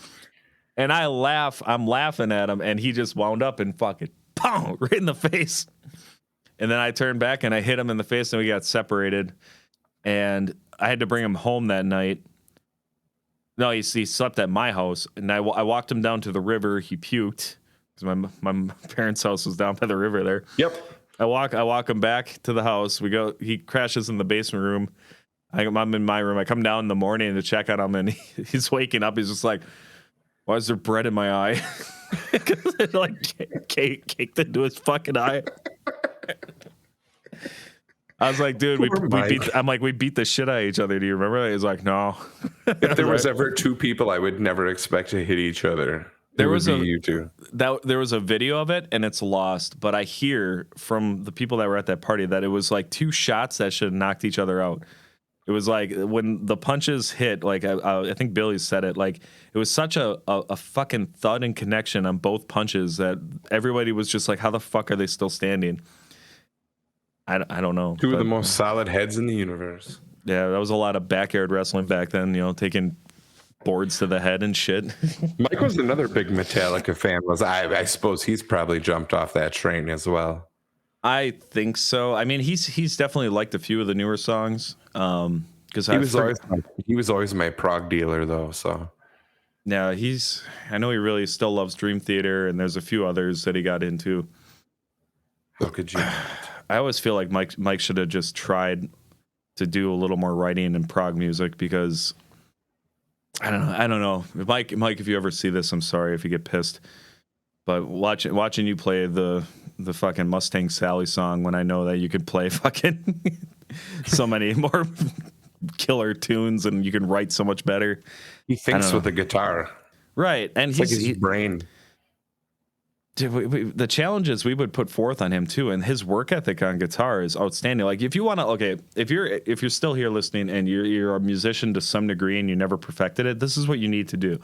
and I'm laughing at him, and he just wound up and fucking pow, right in the face. And then I turned back and I hit him in the face, and we got separated, and I had to bring him home that night. No, he slept at my house, and I walked him down to the river. He puked because my parents' house was down by the river there. Yep. I walk him back to the house. We go. He crashes in the basement room. I'm in my room. I come down in the morning to check on him, and he's waking up. He's just like, "Why is there bread in my eye?" Because it like caked into his fucking eye. I was like, dude, we beat the shit out of each other. Do you remember that? He's like, no. If there was ever two people I would never expect to hit each other, there was you two. There was a video of it, and it's lost. But I hear from the people that were at that party that it was like two shots that should have knocked each other out. It was like when the punches hit, like I think Billy said it, like it was such a fucking thud and connection on both punches that everybody was just like, how the fuck are they still standing? I don't know. Two of the most solid heads in the universe. Yeah, that was a lot of backyard wrestling back then, taking boards to the head and shit. Mike was another big Metallica fan. I suppose he's probably jumped off that train as well. I think so. I mean, he's definitely liked a few of the newer songs. Because he was always my prog dealer though. So yeah, I know he really still loves Dream Theater, and there's a few others that he got into. How could you? I always feel like Mike should have just tried to do a little more writing and prog music, because I don't know. Mike, if you ever see this, I'm sorry if you get pissed. But watching you play the fucking Mustang Sally song when I know that you could play fucking so many more killer tunes and you can write so much better. He thinks with a guitar. Right. And it's like his brain. Dude, the challenges we would put forth on him too, and his work ethic on guitar is outstanding. Like if you want to, if you're still here listening and you're a musician to some degree and you never perfected it, this is what you need to do.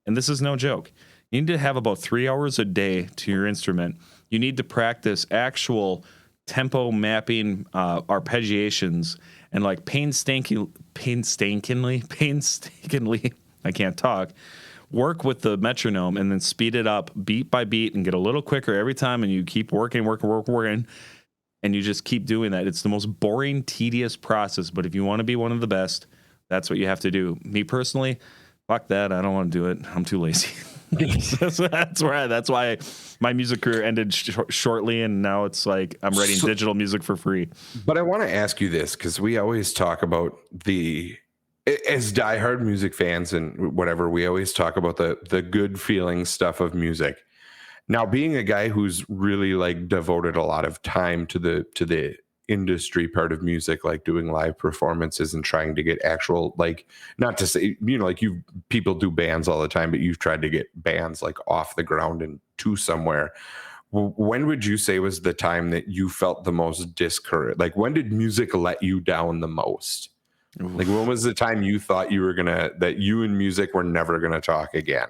And this is no joke. You need to have about 3 hours a day to your instrument. You need to practice actual tempo mapping, arpeggiations, and like painstakingly, I can't talk. Work with the metronome and then speed it up beat by beat and get a little quicker every time. And you keep working. And you just keep doing that. It's the most boring, tedious process. But if you want to be one of the best, that's what you have to do. Me personally, fuck that. I don't want to do it. I'm too lazy. That's why my music career ended shortly. And now it's like I'm writing digital music for free. But I want to ask you this, because we always talk about as diehard music fans and whatever, we always talk about the good feeling stuff of music. Now, being a guy who's really like devoted a lot of time to the industry part of music, like doing live performances and trying to get actual, like, not to say, like people do bands all the time, but you've tried to get bands like off the ground and to somewhere. When would you say was the time that you felt the most discouraged? Like, when did music let you down the most? Like, when was the time you thought that you and music were never gonna talk again?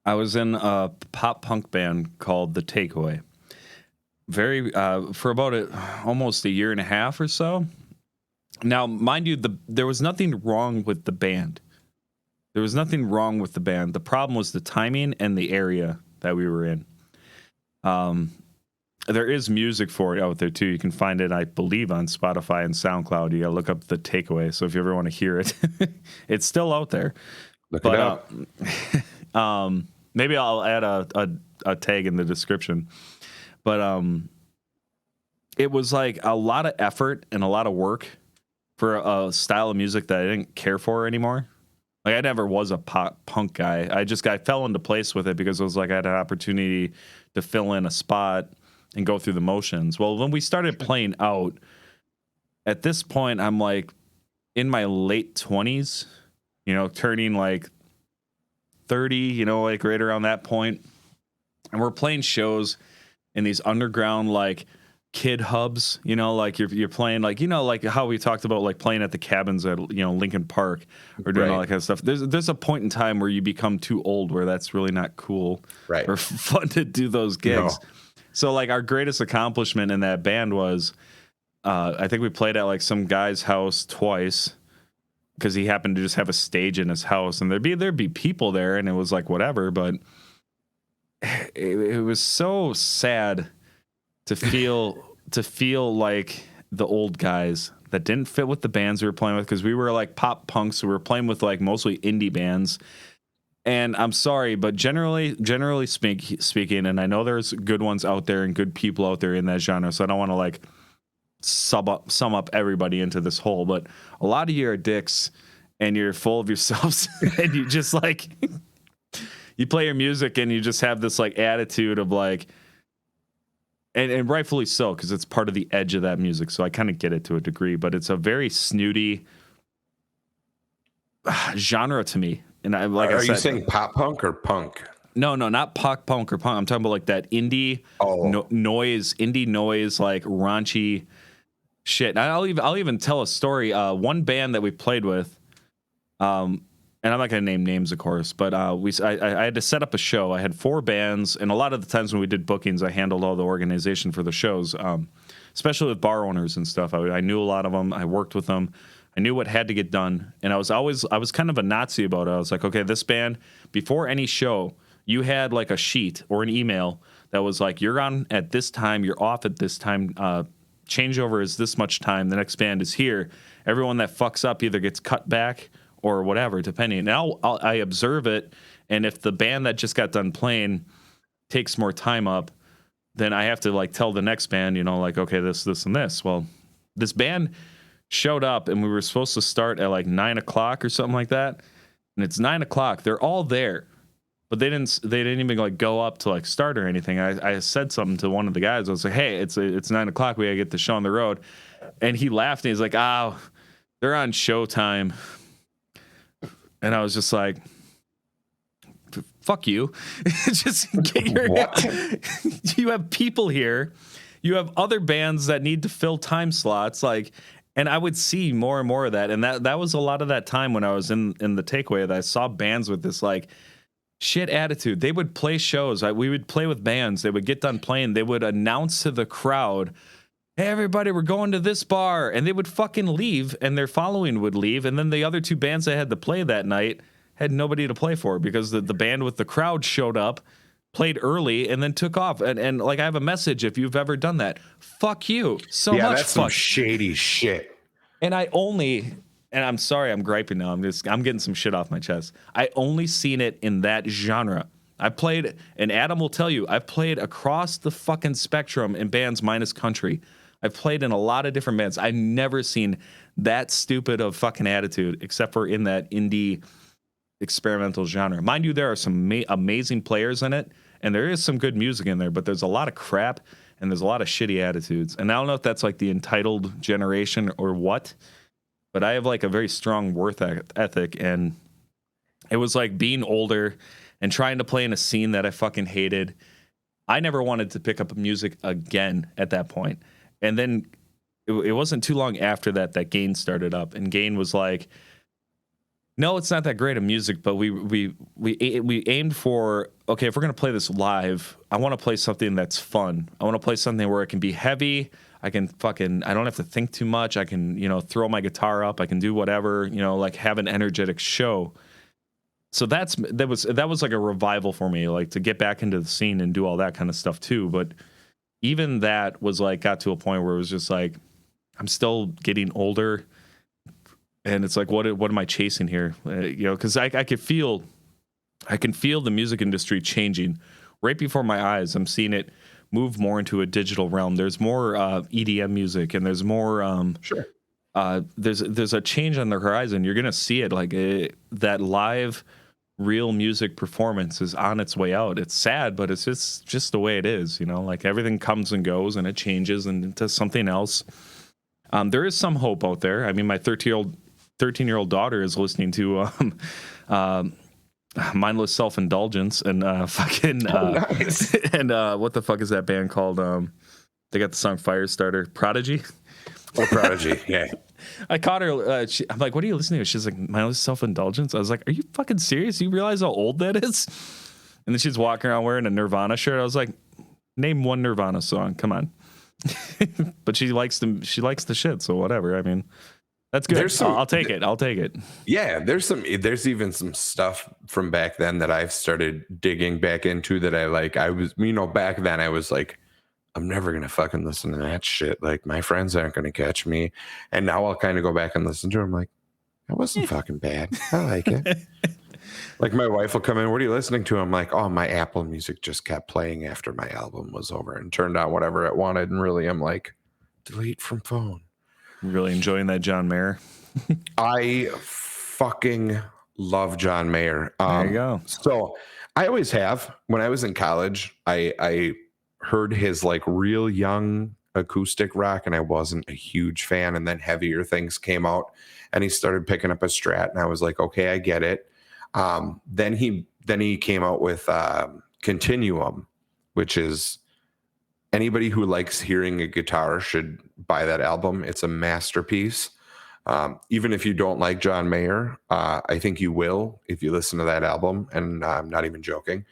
I was in a pop punk band called The Takeaway. For about almost a year and a half or so. Now, mind you, there was nothing wrong with the band. The problem was the timing and the area that we were in. There is music for it out there too. You can find it, I believe, on Spotify and SoundCloud. You gotta look up The Takeaway. So if you ever want to hear it, it's still out there. Look it up. maybe I'll add a tag in the description. But it was like a lot of effort and a lot of work for a style of music that I didn't care for anymore. Like I never was a pop punk guy. I fell into place with it because it was like I had an opportunity to fill in a spot and go through the motions. Well, when we started playing out, at this point, I'm like in my late 20s, turning like 30, like right around that point. And we're playing shows in these underground like kid hubs, like you're playing like like how we talked about like playing at the cabins at Lincoln Park or doing all that kind of stuff. There's a point in time where you become too old where that's really not cool or fun to do those gigs. No. So like our greatest accomplishment in that band was I think we played at like some guy's house twice because he happened to just have a stage in his house and there'd be people there and it was like whatever, but it was so sad to feel like the old guys that didn't fit with the bands we were playing with because we were like pop punks. So we were playing with like mostly indie bands. And I'm sorry, but generally speaking, and I know there's good ones out there and good people out there in that genre. So I don't want to like sum up everybody into this hole, but a lot of you are dicks and you're full of yourselves and you just like you play your music and you just have this like attitude of like. And rightfully so, because it's part of the edge of that music. So I kind of get it to a degree, but it's a very snooty genre to me. And I like. Are you saying pop punk or punk? No, not pop punk or punk. I'm talking about like that indie noise, like raunchy shit. And I'll even tell a story. One band that we played with, and I'm not going to name names, of course, but I had to set up a show. I had 4 bands, and a lot of the times when we did bookings, I handled all the organization for the shows, especially with bar owners and stuff. I knew a lot of them. I worked with them. I knew what had to get done, and I was kind of a Nazi about it. I was like, okay, this band, before any show, you had like a sheet or an email that was like, you're on at this time, you're off at this time, changeover is this much time, the next band is here. Everyone that fucks up either gets cut back or whatever, depending. And I observe it, and if the band that just got done playing takes more time up, then I have to like tell the next band, like, okay, this, and this. Well, this band showed up, and we were supposed to start at like 9:00 or something like that, and it's 9:00. They're all there, but they didn't even like go up to like start or anything. I said something to one of the guys. I was like, hey, it's 9:00. We gotta get the show on the road, and he laughed, and he's like, oh, they're on Showtime. And I was just like, fuck you. Just get your. You have people here. You have other bands that need to fill time slots. Like, and I would see more and more of that. And that was a lot of that time when I was in the takeaway that I saw bands with this like shit attitude. They would play shows. We would play with bands. They would get done playing. They would announce to the crowd, hey, everybody, we're going to this bar. And they would fucking leave, and their following would leave. And then the other 2 bands that had to play that night had nobody to play for because the band with the crowd showed up, played early, and then took off. And like, I have a message if you've ever done that. Fuck you so much. Yeah, that's some shady shit. And I'm sorry, I'm griping now. I'm getting some shit off my chest. I only seen it in that genre. I played, and Adam will tell you, I've played across the fucking spectrum in bands minus country. I've played in a lot of different bands. I've never seen that stupid of fucking attitude except for in that indie experimental genre. Mind you, there are some amazing players in it, and there is some good music in there, but there's a lot of crap, and there's a lot of shitty attitudes. And I don't know if that's like the entitled generation or what, but I have like a very strong work ethic, and it was like being older and trying to play in a scene that I fucking hated. I never wanted to pick up music again at that point. And then it wasn't too long after that Gain started up, and Gain was like, no, it's not that great of music, but we aimed for, okay, if we're going to play this live, I want to play something that's fun. I want to play something where it can be heavy. I don't have to think too much. I can, throw my guitar up. I can do whatever, like have an energetic show. So that was like a revival for me, like to get back into the scene and do all that kind of stuff too. But even that was like, got to a point where it was just like, I'm still getting older, and it's like, what am I chasing here? Because I could feel I can feel the music industry changing right before my eyes. I'm seeing it move more into a digital realm. There's more EDM music, and there's more. Sure. There's a change on the horizon. You're gonna see it that live, real music performance is on its way out. It's sad, but it's just the way it is. You know, like everything comes and goes, and it changes into something else. There is some hope out there. I mean, my 13-year-old daughter is listening to mindless self-indulgence and fucking Nice. and what the fuck is that band called? They got the song Firestarter, Prodigy. Oh, Prodigy. Yeah. I caught her. I'm like, "What are you listening to?" She's like, "Mindless self-indulgence." I was like, "Are you fucking serious? You realize how old that is?" And then she's walking around wearing a Nirvana shirt. I was like, "Name one Nirvana song. Come on." But she likes the shit, so whatever. I mean, that's good. I'll take it. I'll take it. Yeah, there's even some stuff from back then that I've started digging back into that I like. I was, back then I was like, I'm never gonna fucking listen to that shit. Like my friends aren't gonna catch me. And now I'll kind of go back and listen to it. I'm like, that wasn't fucking bad. I like it. Like my wife will come in, what are you listening to? I'm like, oh, my Apple Music just kept playing after my album was over and turned on whatever it wanted. And really, I'm like, delete from phone. Really enjoying that John Mayer. I fucking love John Mayer. There you go. So I always have. When I was in college, I heard his like real young acoustic rock, and I wasn't a huge fan. And then heavier things came out, and he started picking up a Strat, and I was like, okay, I get it. Then he came out with Continuum, which is anybody who likes hearing a guitar should buy that album. It's a masterpiece. Even if you don't like John Mayer, I think you will if you listen to that album. And I'm not even joking.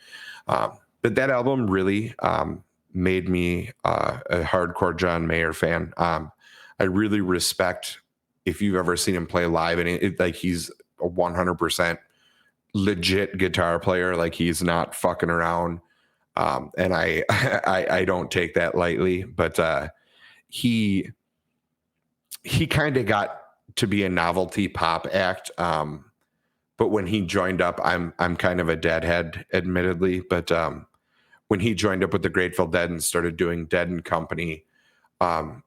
But that album really made me a hardcore John Mayer fan. I really respect if you've ever seen him play live, and like he's a 100% legit guitar player. Like he's not fucking around. And I don't take that lightly, but he kind of got to be a novelty pop act. But when he joined up, I'm kind of a deadhead, admittedly. But when he joined up with the Grateful Dead and started doing Dead and Company,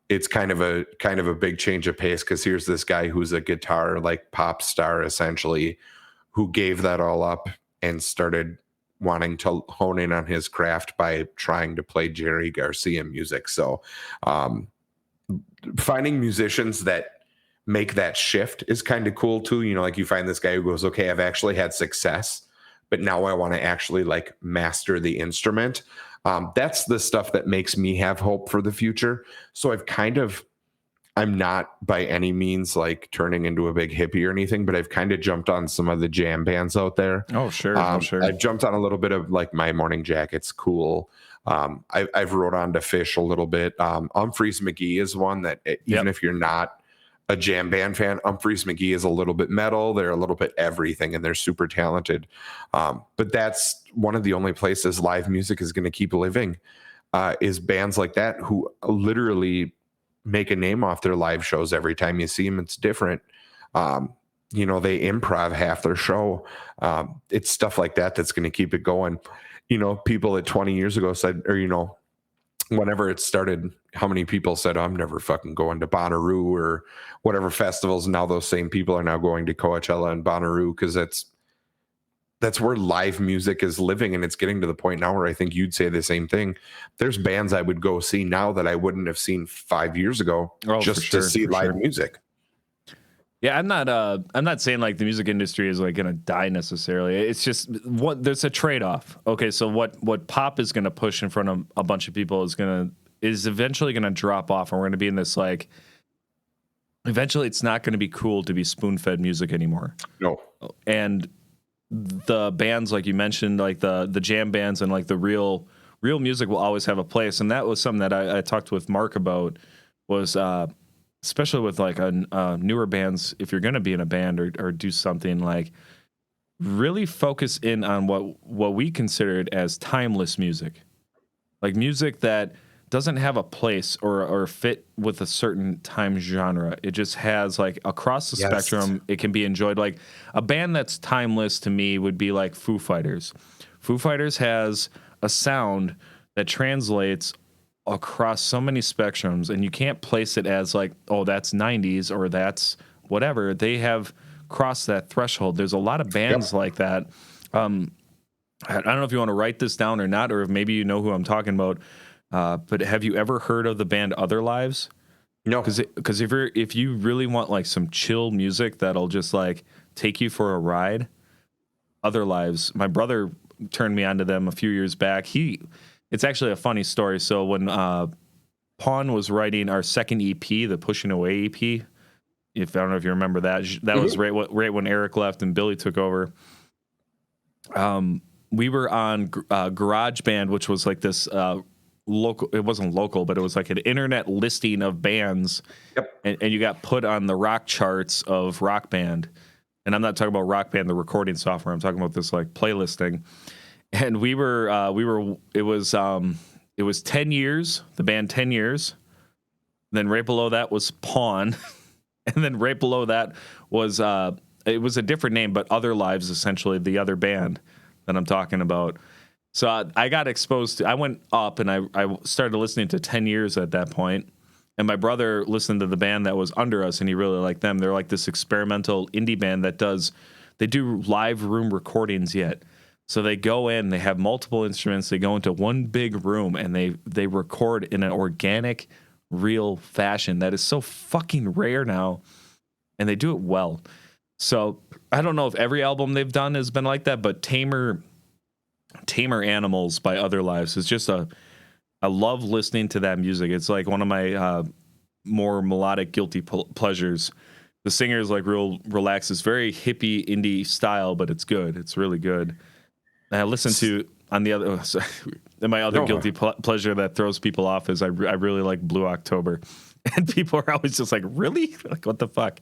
it's kind of a big change of pace, because here's this guy who's a guitar like pop star essentially, who gave that all up and started wanting to hone in on his craft by trying to play Jerry Garcia music. So finding musicians that make that shift is kind of cool too. Like you find this guy who goes, okay, I've actually had success, but now I want to actually like master the instrument. That's the stuff that makes me have hope for the future. So I'm not by any means like turning into a big hippie or anything, but I've kind of jumped on some of the jam bands out there. Oh, sure. I've jumped on a little bit of like My Morning Jacket's cool. I've wrote on to Fish a little bit. Humphreys McGee is one that even if you're not a jam band fan, Humphreys McGee is a little bit metal. They're a little bit everything, and they're super talented. But that's one of the only places live music is going to keep living, is bands like that who literally make a name off their live shows. Every time you see them, it's different. They improv half their show. It's stuff like that that's going to keep it going. People at 20 years ago said, or, whenever it started, how many people said, I'm never fucking going to Bonnaroo or whatever festivals. Now those same people are now going to Coachella and Bonnaroo, because that's where live music is living. And it's getting to the point now where I think you'd say the same thing. There's bands I would go see now that I wouldn't have seen 5 years ago just to see live music. Yeah, I'm not saying like the music industry is like going to die necessarily. It's just there's a trade-off. Okay, so what pop is going to push in front of a bunch of people is eventually going to drop off, and we're going to be in this like, eventually it's not going to be cool to be spoon-fed music anymore. No. And the bands like you mentioned, like the jam bands and like the real music will always have a place. And that was something that I talked with Mark about, was especially with like newer bands, if you're going to be in a band or do something, like really focus in on what we considered as timeless music, like music that doesn't have a place or fit with a certain time genre. It just has like across the Yes. spectrum, it can be enjoyed. Like a band that's timeless to me would be like Foo Fighters. Foo Fighters has a sound that translates across so many spectrums, and you can't place it as like, oh, that's 90s or that's whatever. They have crossed that threshold. There's a lot of bands like that. I don't know if you want to write this down or not, or if maybe you know who I'm talking about. But have you ever heard of the band Other Lives? No. Because if you really want like some chill music that'll just like take you for a ride, Other Lives. My brother turned me onto them a few years back. It's actually a funny story. So when Pawn was writing our second EP, the Pushing Away EP, if I don't know if you remember that, that was right when Eric left and Billy took over. We were on GarageBand, which was like this local. It wasn't local, but it was like an internet listing of bands. Yep. And you got put on the rock charts of Rock Band. And I'm not talking about Rock Band, the recording software. I'm talking about this like playlisting. And it was 10 years, the band 10 years. Then right below that was Pawn. And then right below that was it was a different name, but Other Lives, essentially the other band that I'm talking about. So I got exposed to, I went up and I started listening to 10 years at that point. And my brother listened to the band that was under us and he really liked them. They're like this experimental indie band they do live room recordings yet. So they go in, they have multiple instruments, they go into one big room and they record in an organic, real fashion that is so fucking rare now. And they do it well. So I don't know if every album they've done has been like that, but Tamer Animals by Other Lives is just I love listening to that music. It's like one of my more melodic guilty pleasures. The singer is like real relaxed. It's very hippie indie style, but it's good. It's really good. And I listen to on the other. And my other guilty pleasure that throws people off is I really like Blue October, and people are always just like, really, like what the fuck?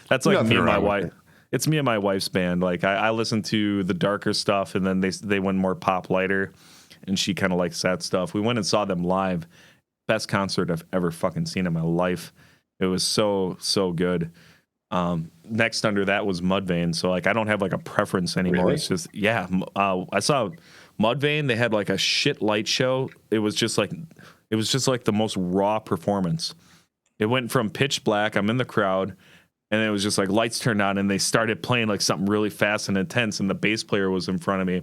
That's like me and my wife. It's me and my wife's band. Like I listen to the darker stuff, and then they went more pop lighter, and she kind of likes that stuff. We went and saw them live. Best concert I've ever fucking seen in my life. It was so good. Next under that was Mudvayne. So like I don't have like a preference anymore. Really? It's just I saw Mudvayne. They had like a shit light show. It was just like the most raw performance. It went from pitch black. I'm in the crowd. And it was just like lights turned on and they started playing like something really fast and intense. And the bass player was in front of me.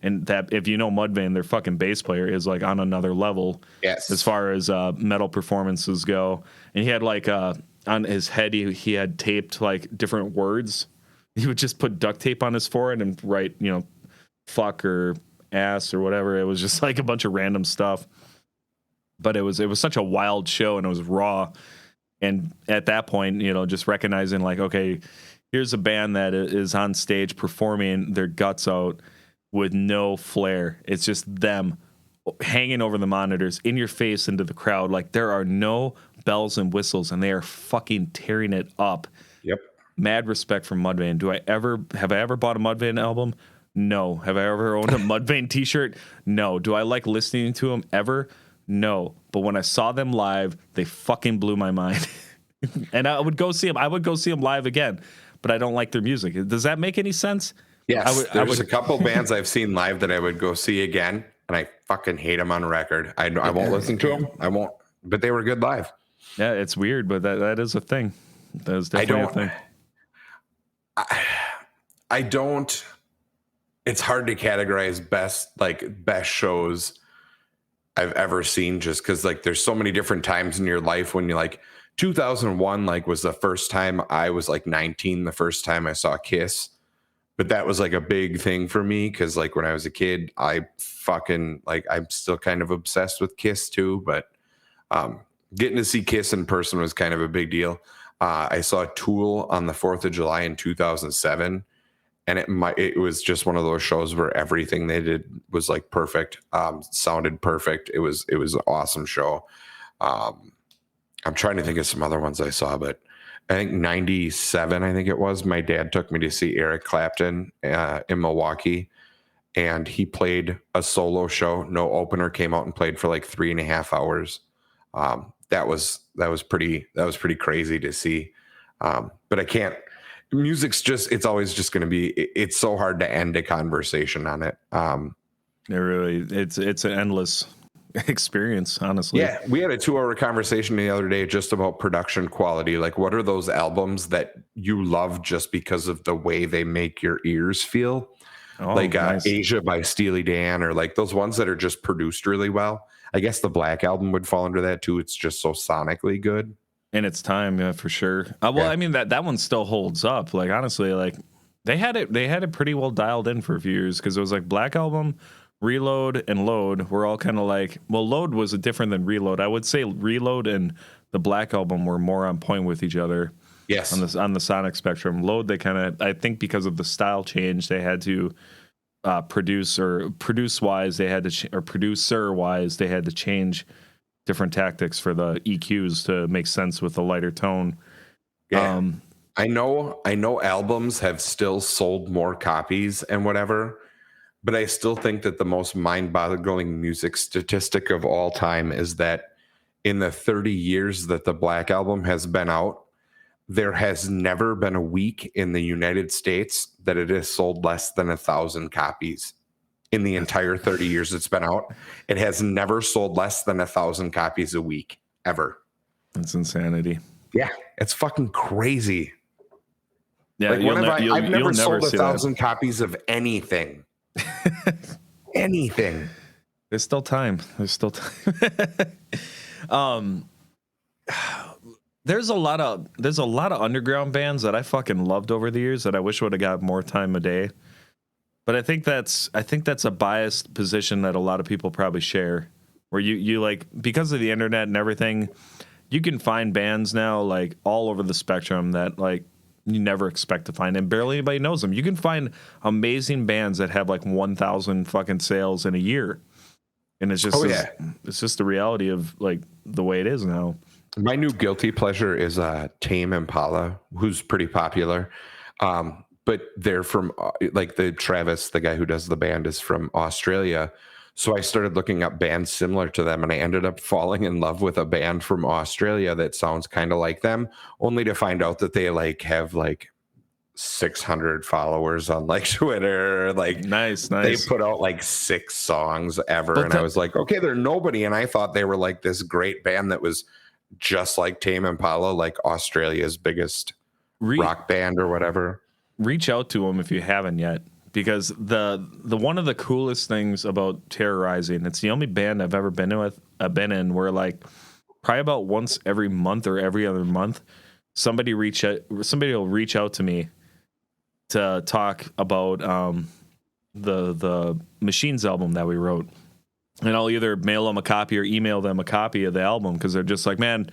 And that, if you know Mudvayne, their fucking bass player is like on another level. Yes. As far as metal performances go. And he had like on his head, he had taped like different words. He would just put duct tape on his forehead and write, fuck or ass or whatever. It was just like a bunch of random stuff. But it was such a wild show and it was raw. And at that point, just recognizing like, okay, here's a band that is on stage performing their guts out with no flair. It's just them hanging over the monitors in your face into the crowd. Like there are no bells and whistles and they are fucking tearing it up. Yep. Mad respect for Mudvayne. Have I ever bought a Mudvayne album? No. Have I ever owned a Mudvayne t-shirt? No. Do I like listening to them ever? No. But when I saw them live, they fucking blew my mind. And I would go see them. I would go see them live again, but I don't like their music. Does that make any sense? Yes. There's a couple bands I've seen live that I would go see again, and I fucking hate them on record. I won't listen to them. I won't. But they were good live. Yeah, it's weird, but that is a thing. That is definitely a thing. I don't. It's hard to categorize best shows I've ever seen, just because like there's so many different times in your life when you like 2001 like was the first time I was like 19, the first time I saw Kiss. But that was like a big thing for me because like when I was a kid, I fucking like I'm still kind of obsessed with Kiss too. But getting to see Kiss in person was kind of a big deal. I saw Tool on the 4th of July in 2007. And it was just one of those shows where everything they did was like perfect, sounded perfect. It was an awesome show. I'm trying to think of some other ones I saw, but I think 97, I think it was, my dad took me to see Eric Clapton in Milwaukee. and he played a solo show. No opener, came out and played for like 3.5 hours. That was pretty crazy to see. But I can't. Music's just, it's always just going to be. It's so hard to end a conversation on it. It's an endless experience, honestly. Yeah, we had a 2-hour conversation the other day just about production quality. Like, what are those albums that you love just because of the way they make your ears feel? Oh, Like nice. Asia by Steely Dan, or like those ones that are just produced really well. I guess the Black Album would fall under that too. It's just so sonically good. In its time, yeah, for sure. Well, Yeah. I mean that one still holds up. Like honestly, like they had it pretty well dialed in for a few years because it was like Black Album, Reload, and Load were all kind of like, well, Load was different than Reload. I would say Reload and the Black Album were more on point with each other. Yes. On the sonic spectrum. Load, they kind of, I think because of the style change, they had to producer wise, they had to change different tactics for the EQs to make sense with a lighter tone. Yeah. I know albums have still sold more copies and whatever, but I still think that the most mind-boggling music statistic of all time is that in the 30 years that the Black Album has been out, there has never been a week in the United States that it has sold less than 1,000 copies. In the entire 30 years it's been out, it has never sold less than 1,000 copies a week, ever. That's insanity. Yeah, it's fucking crazy. Yeah, like I've never sold 1,000 copies of anything. Anything. There's still time. There's a lot of underground bands that I fucking loved over the years that I wish would have got more time a day. But I think that's a biased position that a lot of people probably share, where you like, because of the internet and everything, you can find bands now like all over the spectrum that like you never expect to find, and barely anybody knows them. You can find amazing bands that have like 1,000 fucking sales in a year, and it's just it's just the reality of like the way it is now. My new guilty pleasure is Tame Impala, who's pretty popular. But they're from like the Travis, the guy who does the band, is from Australia. So I started looking up bands similar to them, and I ended up falling in love with a band from Australia that sounds kind of like them, only to find out that they like have like 600 followers on like Twitter. Like nice. They put out like 6 songs ever. I was like, okay, they're nobody. And I thought they were like this great band that was just like Tame Impala, like Australia's biggest rock band or whatever. Reach out to them if you haven't yet, because the one of the coolest things about Terrorizing, it's the only band I've ever been in where like probably about once every month or every other month somebody will reach out to me to talk about the Machines album that we wrote, and I'll either mail them a copy or email them a copy of the album, because they're just like, man,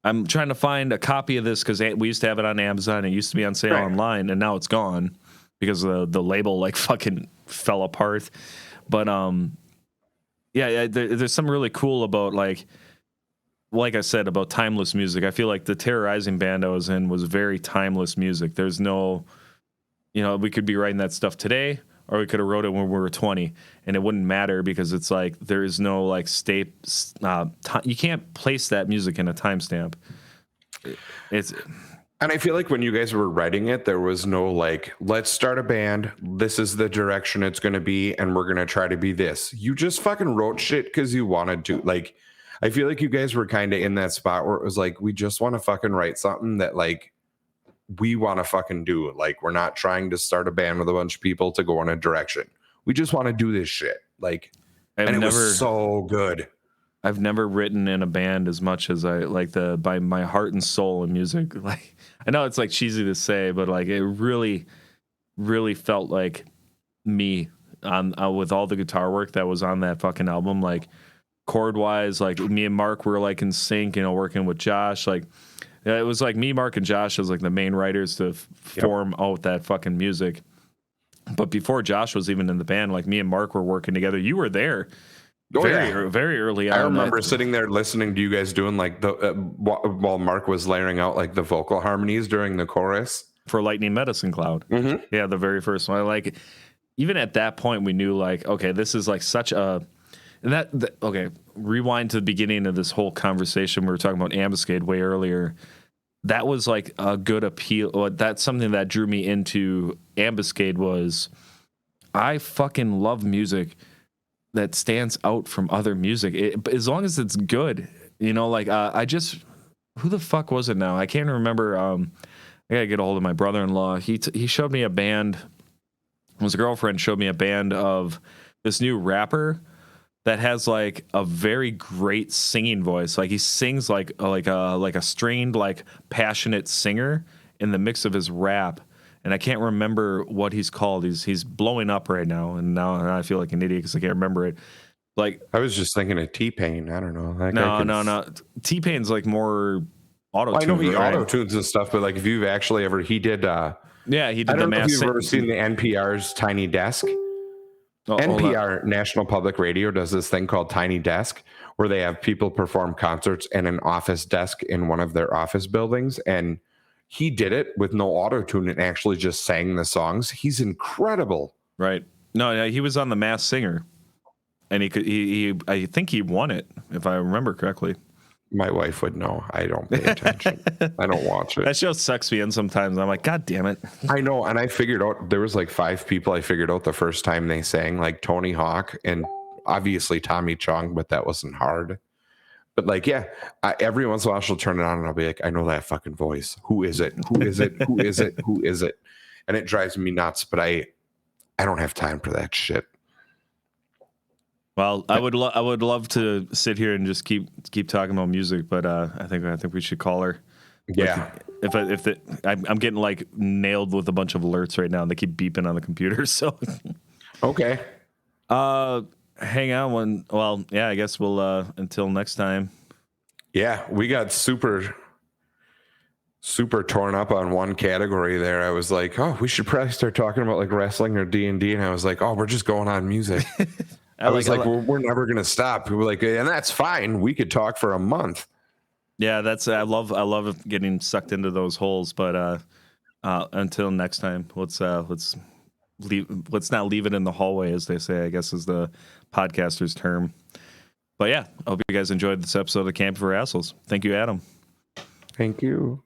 I'm trying to find a copy of this because we used to have it on Amazon. It used to be on sale online, and now it's gone because the label like fucking fell apart. But there's something really cool about like I said about timeless music. I feel like the Terrorizing band I was in was very timeless music. There's no, we could be writing that stuff today, or we could have wrote it when we were 20, and it wouldn't matter, because it's like there is no like you can't place that music in a timestamp. And I feel like when you guys were writing it, there was no like, let's start a band, this is the direction it's going to be, and we're going to try to be this. You just fucking wrote shit because you wanted to. Like, I feel like you guys were kind of in that spot where it was like, we just want to fucking write something that like we want to fucking do. Like, we're not trying to start a band with a bunch of people to go in a direction. We just want to do this shit. Like, it was so good. I've never written in a band as much as I like by my heart and soul in music. Like, I know it's like cheesy to say, but like it really, really felt like me with all the guitar work that was on that fucking album. Like chord wise, like me and Mark were like in sync, working with Josh. Like it was like me, Mark, and Josh as like the main writers to form out that fucking music. But before Josh was even in the band, like me and Mark were working together. You were there. Very early on. I remember sitting there listening to you guys doing like the while Mark was layering out like the vocal harmonies during the chorus for Lightning Medicine Cloud. Mm-hmm. Yeah, the very first one. even at that point, we knew like, okay, this is like such a, and okay, rewind to the beginning of this whole conversation. We were talking about Ambuscade way earlier. That was like a good appeal. That's something that drew me into Ambuscade was I fucking love music that stands out from other music. As long as it's good, like who the fuck was it now? I can't remember. I gotta get a hold of my brother-in-law. He showed me a band. His girlfriend showed me a band of this new rapper that has like a very great singing voice. Like he sings like a strained, like passionate singer in the mix of his rap. And I can't remember what he's called. He's blowing up right now, and now I feel like an idiot because I can't remember it. Like I was just thinking of T-Pain. I don't know. No. T-Pain's like more auto-tune. I know he right? auto-tunes and stuff, but like if you've actually ever, he did. Yeah, he did. I don't the know if you've mass ever seen the NPR's Tiny Desk. NPR, National Public Radio, does this thing called Tiny Desk, where they have people perform concerts in an office desk in one of their office buildings, and he did it with no auto-tune and actually just sang the songs. He's incredible. Right. No, he was on The Masked Singer, and I think he won it, if I remember correctly. My wife would know. I don't pay attention. I don't watch it. That show sucks me in sometimes. I'm like, God damn it. I know. And I figured out there was like 5 people I figured out the first time they sang, like Tony Hawk and obviously Tommy Chong, but that wasn't hard. But like, yeah, every once in a while she'll turn it on and I'll be like, I know that fucking voice. Who is it? Who is it? Who is it? Who is it? And it drives me nuts, but I don't have time for that shit. Well, I would love to sit here and just keep talking about music, but I think we should call her. Yeah. I'm getting like nailed with a bunch of alerts right now, and they keep beeping on the computer. So okay. Hang on I guess we'll until next time. Yeah, we got super torn up on one category there. I was like, oh, we should probably start talking about like wrestling or D&D, and I was like, oh, we're just going on music. I was like, we're never gonna stop. We were like, and that's fine. We could talk for a month. Yeah, I love getting sucked into those holes. But until next time, let's not leave it in the hallway, as they say, I guess is the podcaster's term. But yeah, I hope you guys enjoyed this episode of Camp for Assholes. Thank you, Adam. Thank you.